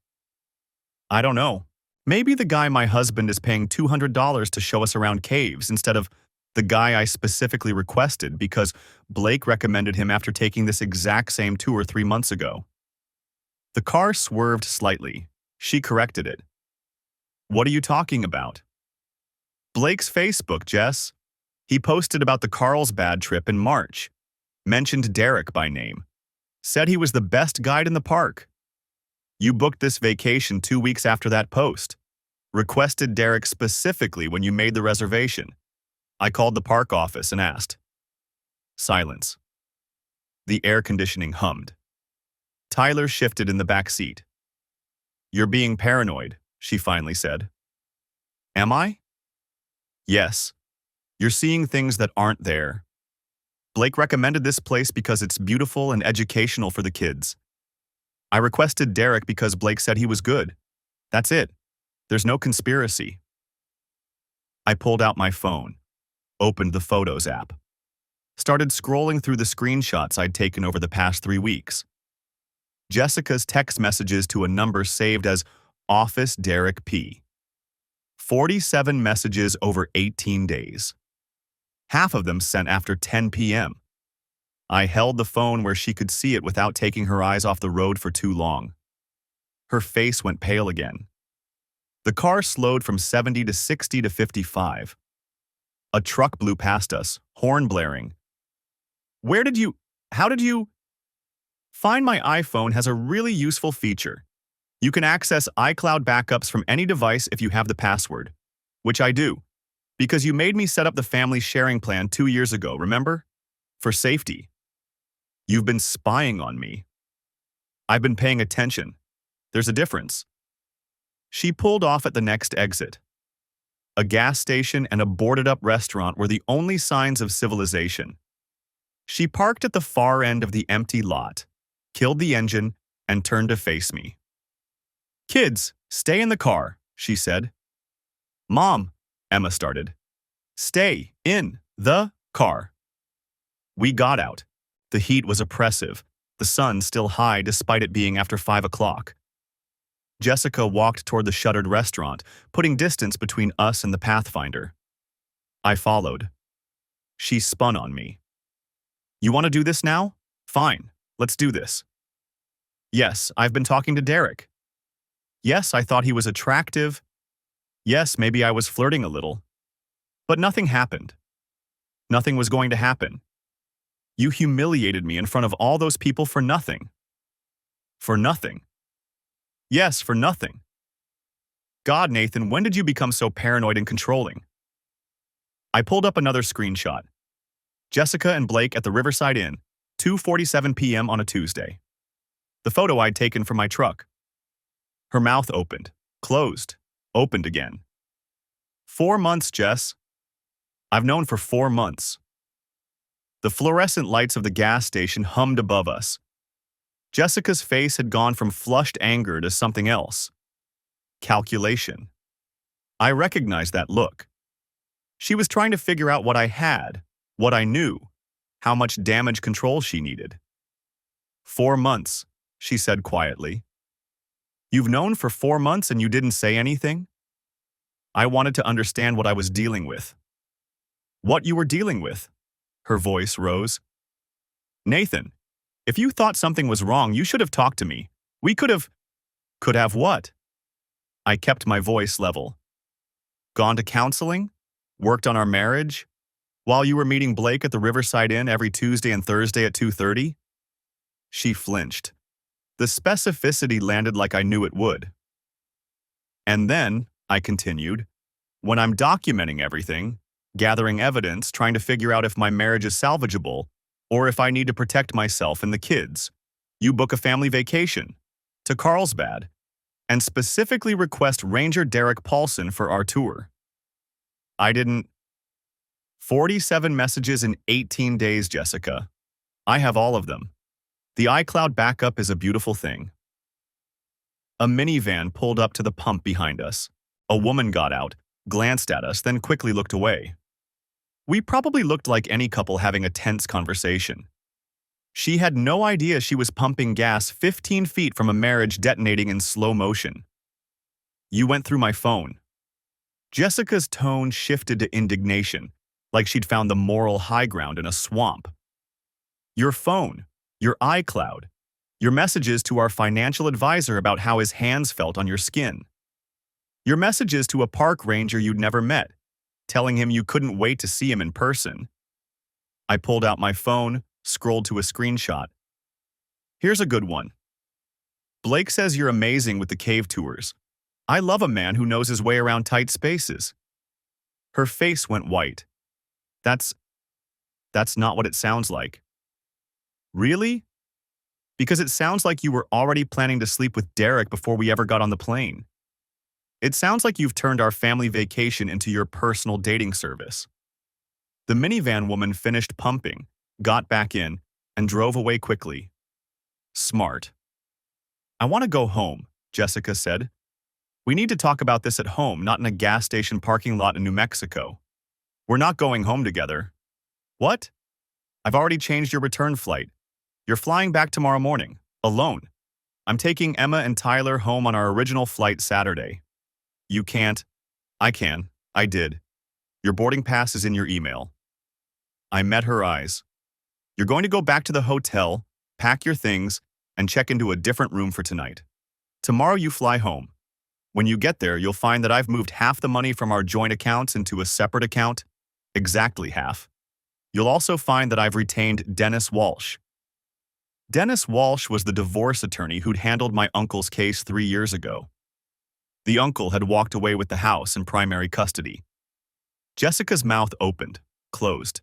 I don't know. Maybe the guy my husband is paying $200 to show us around caves instead of the guy I specifically requested because Blake recommended him after taking this exact same tour 3 months ago. The car swerved slightly. She corrected it. What are you talking about? Blake's Facebook, Jess. He posted about the Carlsbad trip in March. Mentioned Derek by name. Said he was the best guide in the park. You booked this vacation 2 weeks after that post. Requested Derek specifically when you made the reservation. I called the park office and asked. Silence. The air conditioning hummed. Tyler shifted in the back seat. You're being paranoid, she finally said. Am I? Yes. You're seeing things that aren't there. Blake recommended this place because it's beautiful and educational for the kids. I requested Derek because Blake said he was good. That's it. There's no conspiracy. I pulled out my phone, opened the Photos app, started scrolling through the screenshots I'd taken over the past 3 weeks. Jessica's text messages to a number saved as Office Derek P. 47 messages over 18 days. Half of them sent after 10 p.m. I held the phone where she could see it without taking her eyes off the road for too long. Her face went pale again. The car slowed from 70 to 60 to 55. A truck blew past us, horn blaring. How did you? Find My iPhone has a really useful feature. You can access iCloud backups from any device if you have the password, which I do, because you made me set up the family sharing plan 2 years ago, remember? For safety. You've been spying on me. I've been paying attention. There's a difference. She pulled off at the next exit. A gas station and a boarded-up restaurant were the only signs of civilization. She parked at the far end of the empty lot, killed the engine, and turned to face me. Kids, stay in the car, she said. Mom, Emma started. Stay in the car. We got out. The heat was oppressive, the sun still high despite it being after 5 o'clock. Jessica walked toward the shuttered restaurant, putting distance between us and the Pathfinder. I followed. She spun on me. You want to do this now? Fine, let's do this. Yes, I've been talking to Derek. Yes, I thought he was attractive. Yes, maybe I was flirting a little. But nothing happened. Nothing was going to happen. You humiliated me in front of all those people for nothing. For nothing. Yes, for nothing. God, Nathan, when did you become so paranoid and controlling? I pulled up another screenshot. Jessica and Blake at the Riverside Inn, 2:47 p.m. on a Tuesday. The photo I'd taken from my truck. Her mouth opened, closed, opened again. 4 months, Jess. I've known for 4 months. The fluorescent lights of the gas station hummed above us. Jessica's face had gone from flushed anger to something else. Calculation. I recognized that look. She was trying to figure out what I had, what I knew, how much damage control she needed. 4 months, she said quietly. You've known for 4 months and you didn't say anything? I wanted to understand what I was dealing with. What you were dealing with? Her voice rose. Nathan, if you thought something was wrong, you should have talked to me. We could have… Could have what? I kept my voice level. Gone to counseling? Worked on our marriage? While you were meeting Blake at the Riverside Inn every Tuesday and Thursday at 2:30? She flinched. The specificity landed like I knew it would. And then, I continued, when I'm documenting everything, gathering evidence, trying to figure out if my marriage is salvageable, or if I need to protect myself and the kids, you book a family vacation to Carlsbad and specifically request Ranger Derek Paulson for our tour. I didn't. 47 messages in 18 days, Jessica. I have all of them. The iCloud backup is a beautiful thing. A minivan pulled up to the pump behind us. A woman got out, glanced at us, then quickly looked away. We probably looked like any couple having a tense conversation. She had no idea she was pumping gas 15 feet from a marriage detonating in slow motion. You went through my phone. Jessica's tone shifted to indignation, like she'd found the moral high ground in a swamp. Your phone, your iCloud, your messages to our financial advisor about how his hands felt on your skin. Your messages to a park ranger you'd never met, telling him you couldn't wait to see him in person. I pulled out my phone, scrolled to a screenshot. Here's a good one. Blake says you're amazing with the cave tours. I love a man who knows his way around tight spaces. Her face went white. That's not what it sounds like. Really? Because it sounds like you were already planning to sleep with Derek before we ever got on the plane. It sounds like you've turned our family vacation into your personal dating service. The minivan woman finished pumping, got back in, and drove away quickly. Smart. I want to go home, Jessica said. We need to talk about this at home, not in a gas station parking lot in New Mexico. We're not going home together. What? I've already changed your return flight. You're flying back tomorrow morning, alone. I'm taking Emma and Tyler home on our original flight Saturday. You can't. I can. I did. Your boarding pass is in your email. I met her eyes. You're going to go back to the hotel, pack your things, and check into a different room for tonight. Tomorrow you fly home. When you get there, you'll find that I've moved half the money from our joint accounts into a separate account, exactly half. You'll also find that I've retained Dennis Walsh. Dennis Walsh was the divorce attorney who'd handled my uncle's case 3 years ago. The uncle had walked away with the house in primary custody. Jessica's mouth opened, closed.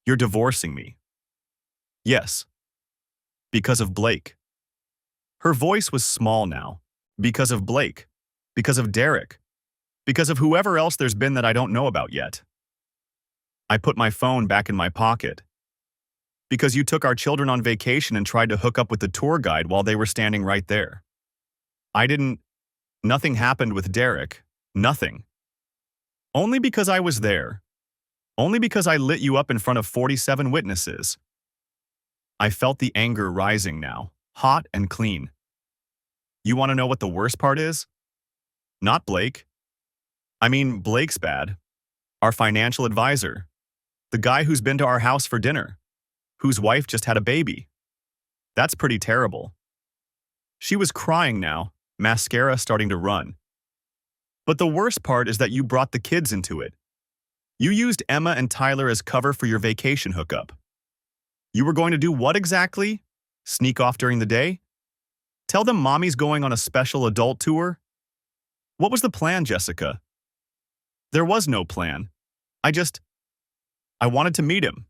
You're divorcing me. Yes. Because of Blake. Her voice was small now. Because of Blake. Because of Derek. Because of whoever else there's been that I don't know about yet. I put my phone back in my pocket. Because you took our children on vacation and tried to hook up with the tour guide while they were standing right there. Nothing happened with Derek. Nothing. Only because I was there. Only because I lit you up in front of 47 witnesses. I felt the anger rising now, hot and clean. You want to know what the worst part is? Not Blake. I mean, Blake's bad. Our financial advisor. The guy who's been to our house for dinner. Whose wife just had a baby. That's pretty terrible. She was crying now, mascara starting to run. But the worst part is that you brought the kids into it. You used Emma and Tyler as cover for your vacation hookup. You were going to do what exactly? Sneak off during the day? Tell them mommy's going on a special adult tour? What was the plan, Jessica? There was no plan. I wanted to meet him.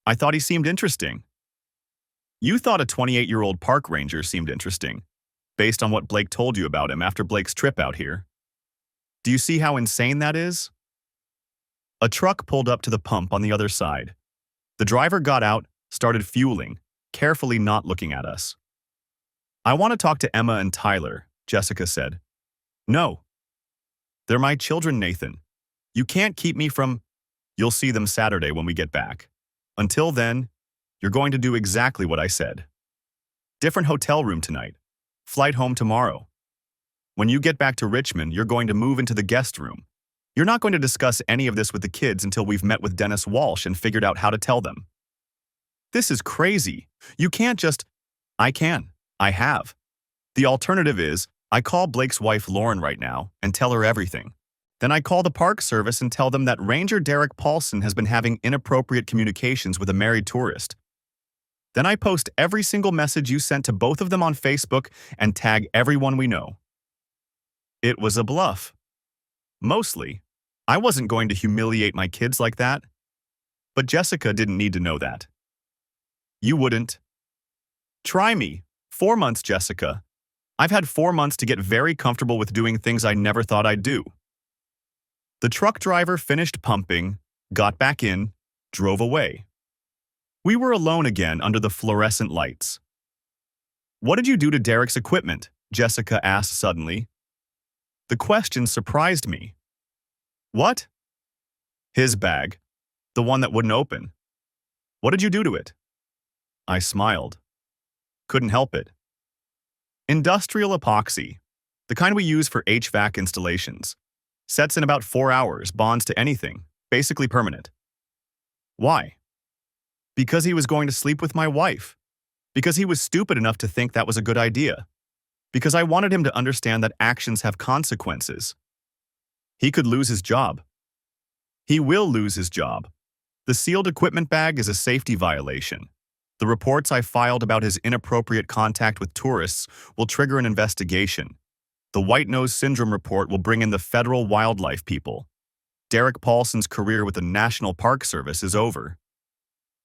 I thought he seemed interesting. You thought a 28-year-old park ranger seemed interesting, based on what Blake told you about him after Blake's trip out here. Do you see how insane that is? A truck pulled up to the pump on the other side. The driver got out, started fueling, carefully not looking at us. I want to talk to Emma and Tyler, Jessica said. No. They're my children, Nathan. You can't keep me from... You'll see them Saturday when we get back. Until then, you're going to do exactly what I said. Different hotel room tonight. Flight home tomorrow. When you get back to Richmond, you're going to move into the guest room. You're not going to discuss any of this with the kids until we've met with Dennis Walsh and figured out how to tell them. This is crazy. You can't just... I can. I have. The alternative is, I call Blake's wife Lauren right now and tell her everything. Then I call the Park Service and tell them that Ranger Derek Paulson has been having inappropriate communications with a married tourist. Then I post every single message you sent to both of them on Facebook and tag everyone we know. It was a bluff. Mostly. I wasn't going to humiliate my kids like that. But Jessica didn't need to know that. You wouldn't. Try me. 4 months, Jessica. I've had 4 months to get very comfortable with doing things I never thought I'd do. The truck driver finished pumping, got back in, drove away. We were alone again under the fluorescent lights. What did you do to Derek's equipment? Jessica asked suddenly. The question surprised me. What? His bag. The one that wouldn't open. What did you do to it? I smiled. Couldn't help it. Industrial epoxy, the kind we use for HVAC installations. Sets in about 4 hours, bonds to anything, basically permanent. Why? Because he was going to sleep with my wife. Because he was stupid enough to think that was a good idea. Because I wanted him to understand that actions have consequences. He could lose his job. He will lose his job. The sealed equipment bag is a safety violation. The reports I filed about his inappropriate contact with tourists will trigger an investigation. The White Nose Syndrome report will bring in the federal wildlife people. Derek Paulson's career with the National Park Service is over.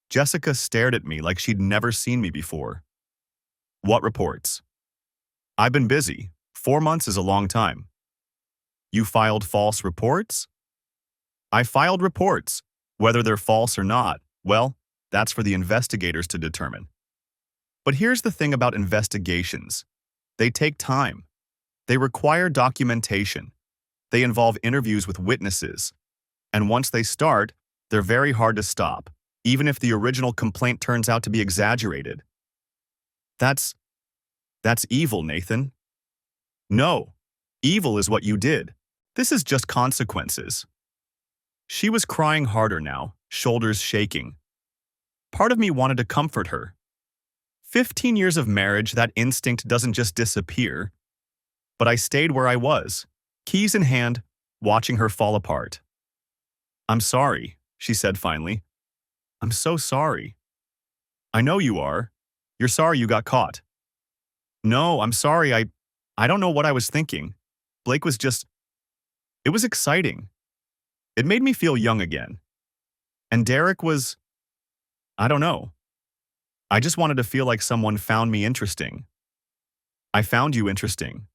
Jessica stared at me like she'd never seen me before. What reports? I've been busy. 4 months is a long time. You filed false reports? I filed reports. Whether they're false or not, well, that's for the investigators to determine. But here's the thing about investigations. They take time. They require documentation. They involve interviews with witnesses. And once they start, they're very hard to stop, even if the original complaint turns out to be exaggerated. That's evil, Nathan. No, evil is what you did. This is just consequences. She was crying harder now, shoulders shaking. Part of me wanted to comfort her. 15 years of marriage, that instinct doesn't just disappear. But I stayed where I was, keys in hand, watching her fall apart. I'm sorry, she said finally. I'm so sorry. I know you are. You're sorry you got caught. No, I'm sorry, I don't know what I was thinking. Blake was just... It was exciting. It made me feel young again. And Derek was... I don't know. I just wanted to feel like someone found me interesting. I found you interesting.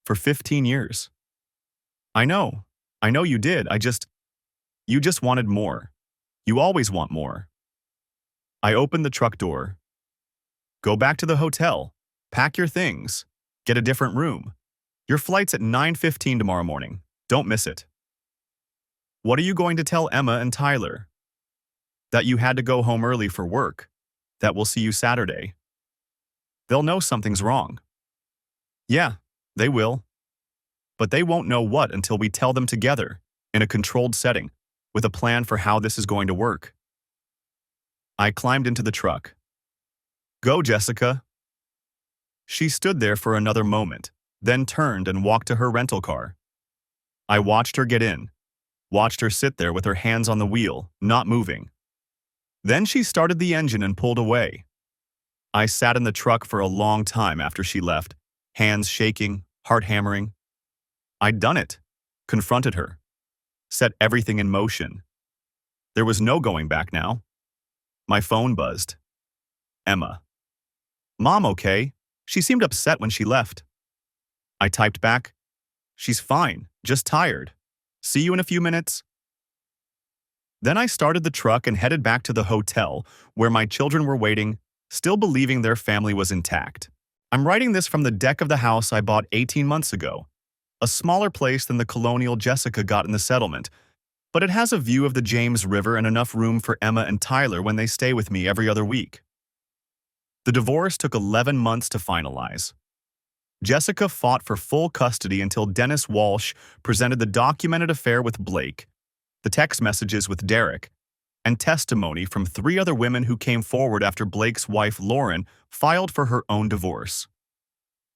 For 15 years. I know you did. You just wanted more. You always want more. I opened the truck door. Go back to the hotel. Pack your things. Get a different room. Your flight's at 9:15 tomorrow morning. Don't miss it. What are you going to tell Emma and Tyler? That you had to go home early for work. That we'll see you Saturday. They'll know something's wrong. Yeah, they will. But they won't know what until we tell them together, in a controlled setting, with a plan for how this is going to work. I climbed into the truck. Go, Jessica. She stood there for another moment, then turned and walked to her rental car. I watched her get in, watched her sit there with her hands on the wheel, not moving. Then she started the engine and pulled away. I sat in the truck for a long time after she left, hands shaking, heart hammering. I'd done it, confronted her, set everything in motion. There was no going back now. My phone buzzed. Emma. Mom, okay? She seemed upset when she left. I typed back, she's fine, just tired. See you in a few minutes. Then I started the truck and headed back to the hotel where my children were waiting, still believing their family was intact. I'm writing this from the deck of the house I bought 18 months ago, a smaller place than the colonial Jessica got in the settlement, but it has a view of the James River and enough room for Emma and Tyler when they stay with me every other week. The divorce took 11 months to finalize. Jessica fought for full custody until Dennis Walsh presented the documented affair with Blake, the text messages with Derek, and testimony from 3 other women who came forward after Blake's wife, Lauren, filed for her own divorce.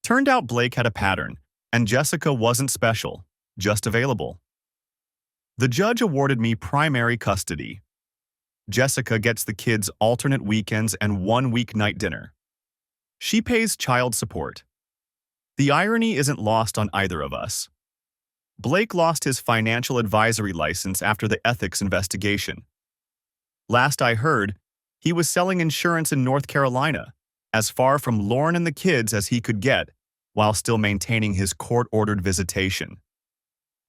Turned out Blake had a pattern, and Jessica wasn't special, just available. The judge awarded me primary custody. Jessica gets the kids alternate weekends and one weeknight dinner. She pays child support. The irony isn't lost on either of us. Blake lost his financial advisory license after the ethics investigation. Last I heard, he was selling insurance in North Carolina, as far from Lauren and the kids as he could get, while still maintaining his court-ordered visitation.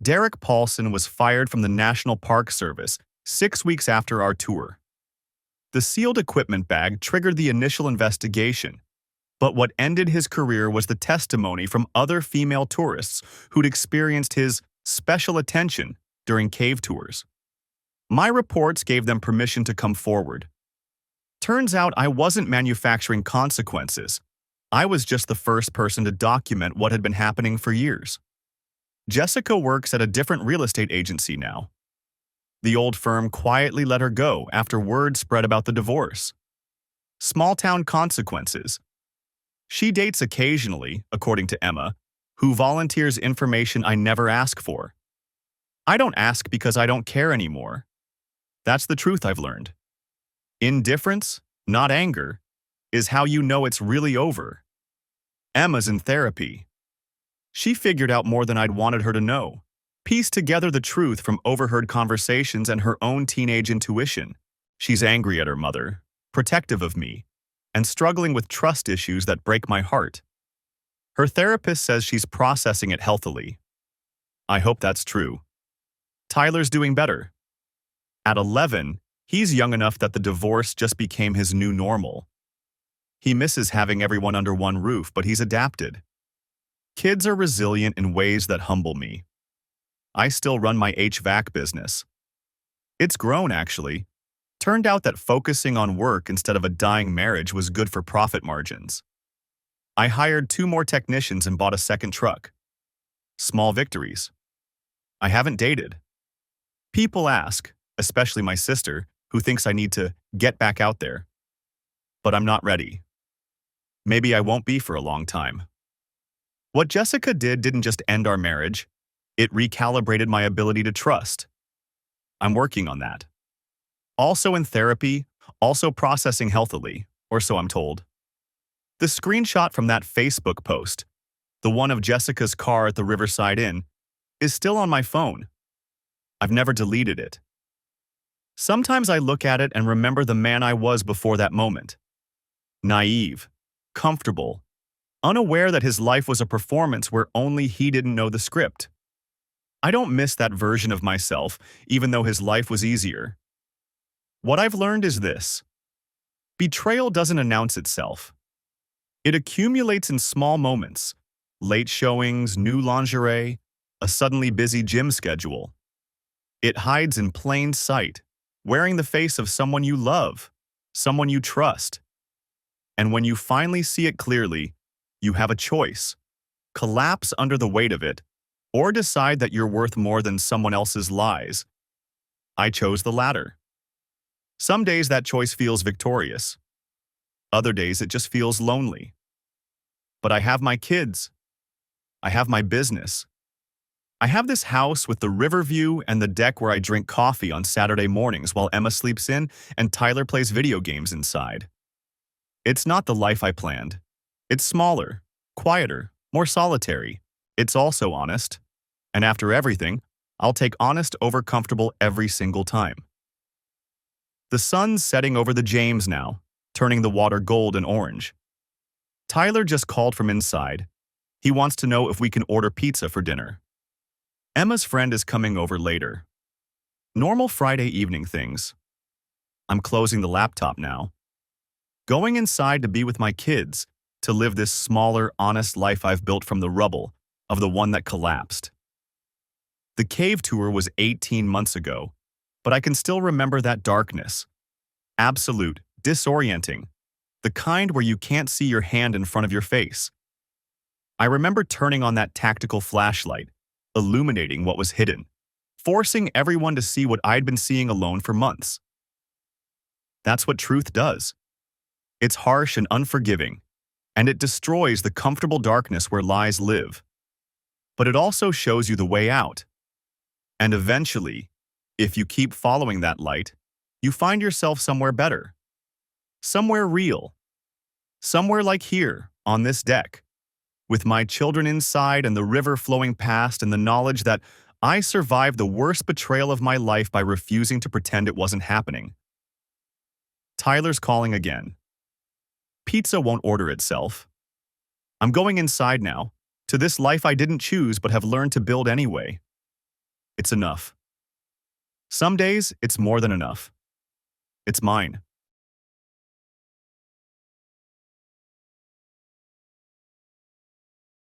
Derek Paulson was fired from the National Park Service 6 weeks after our tour. The sealed equipment bag triggered the initial investigation, but what ended his career was the testimony from other female tourists who'd experienced his special attention during cave tours. My reports gave them permission to come forward. Turns out I wasn't manufacturing consequences. I was just the first person to document what had been happening for years. Jessica works at a different real estate agency now. The old firm quietly let her go after word spread about the divorce. Small-town consequences. She dates occasionally, according to Emma, who volunteers information I never ask for. I don't ask because I don't care anymore. That's the truth I've learned. Indifference, not anger, is how you know it's really over. Emma's in therapy. She figured out more than I'd wanted her to know, pieced together the truth from overheard conversations and her own teenage intuition. She's angry at her mother, protective of me, and struggling with trust issues that break my heart. Her therapist says she's processing it healthily. I hope that's true. Tyler's doing better. At 11, he's young enough that the divorce just became his new normal. He misses having everyone under one roof, but he's adapted. Kids are resilient in ways that humble me. I still run my HVAC business. It's grown, actually. Turned out that focusing on work instead of a dying marriage was good for profit margins. I hired 2 more technicians and bought a second truck. Small victories. I haven't dated. People ask, especially my sister, who thinks I need to get back out there. But I'm not ready. Maybe I won't be for a long time. What Jessica did didn't just end our marriage, it recalibrated my ability to trust. I'm working on that. Also in therapy, also processing healthily, or so I'm told. The screenshot from that Facebook post, the one of Jessica's car at the Riverside Inn, is still on my phone. I've never deleted it. Sometimes I look at it and remember the man I was before that moment. Naive, comfortable, unaware that his life was a performance where only he didn't know the script. I don't miss that version of myself, even though his life was easier. What I've learned is this. Betrayal doesn't announce itself. It accumulates in small moments, late showings, new lingerie, a suddenly busy gym schedule. It hides in plain sight, wearing the face of someone you love, someone you trust. And when you finally see it clearly, you have a choice. Collapse under the weight of it, or decide that you're worth more than someone else's lies. I chose the latter. Some days that choice feels victorious. Other days it just feels lonely. But I have my kids. I have my business. I have this house with the river view and the deck where I drink coffee on Saturday mornings while Emma sleeps in and Tyler plays video games inside. It's not the life I planned. It's smaller, quieter, more solitary. It's also honest. And after everything, I'll take honest over comfortable every single time. The sun's setting over the James now, turning the water gold and orange. Tyler just called from inside. He wants to know if we can order pizza for dinner. Emma's friend is coming over later. Normal Friday evening things. I'm closing the laptop now. Going inside to be with my kids, to live this smaller, honest life I've built from the rubble of the one that collapsed. The cave tour was 18 months ago, but I can still remember that darkness. Absolute, disorienting, the kind where you can't see your hand in front of your face. I remember turning on that tactical flashlight, illuminating what was hidden, forcing everyone to see what I'd been seeing alone for months. That's what truth does. It's harsh and unforgiving, and it destroys the comfortable darkness where lies live. But it also shows you the way out. And eventually, if you keep following that light, you find yourself somewhere better, somewhere real, somewhere like here, on this deck, with my children inside and the river flowing past and the knowledge that I survived the worst betrayal of my life by refusing to pretend it wasn't happening. Tyler's calling again. Pizza won't order itself. I'm going inside now, to this life I didn't choose but have learned to build anyway. It's enough. Some days, it's more than enough. It's mine.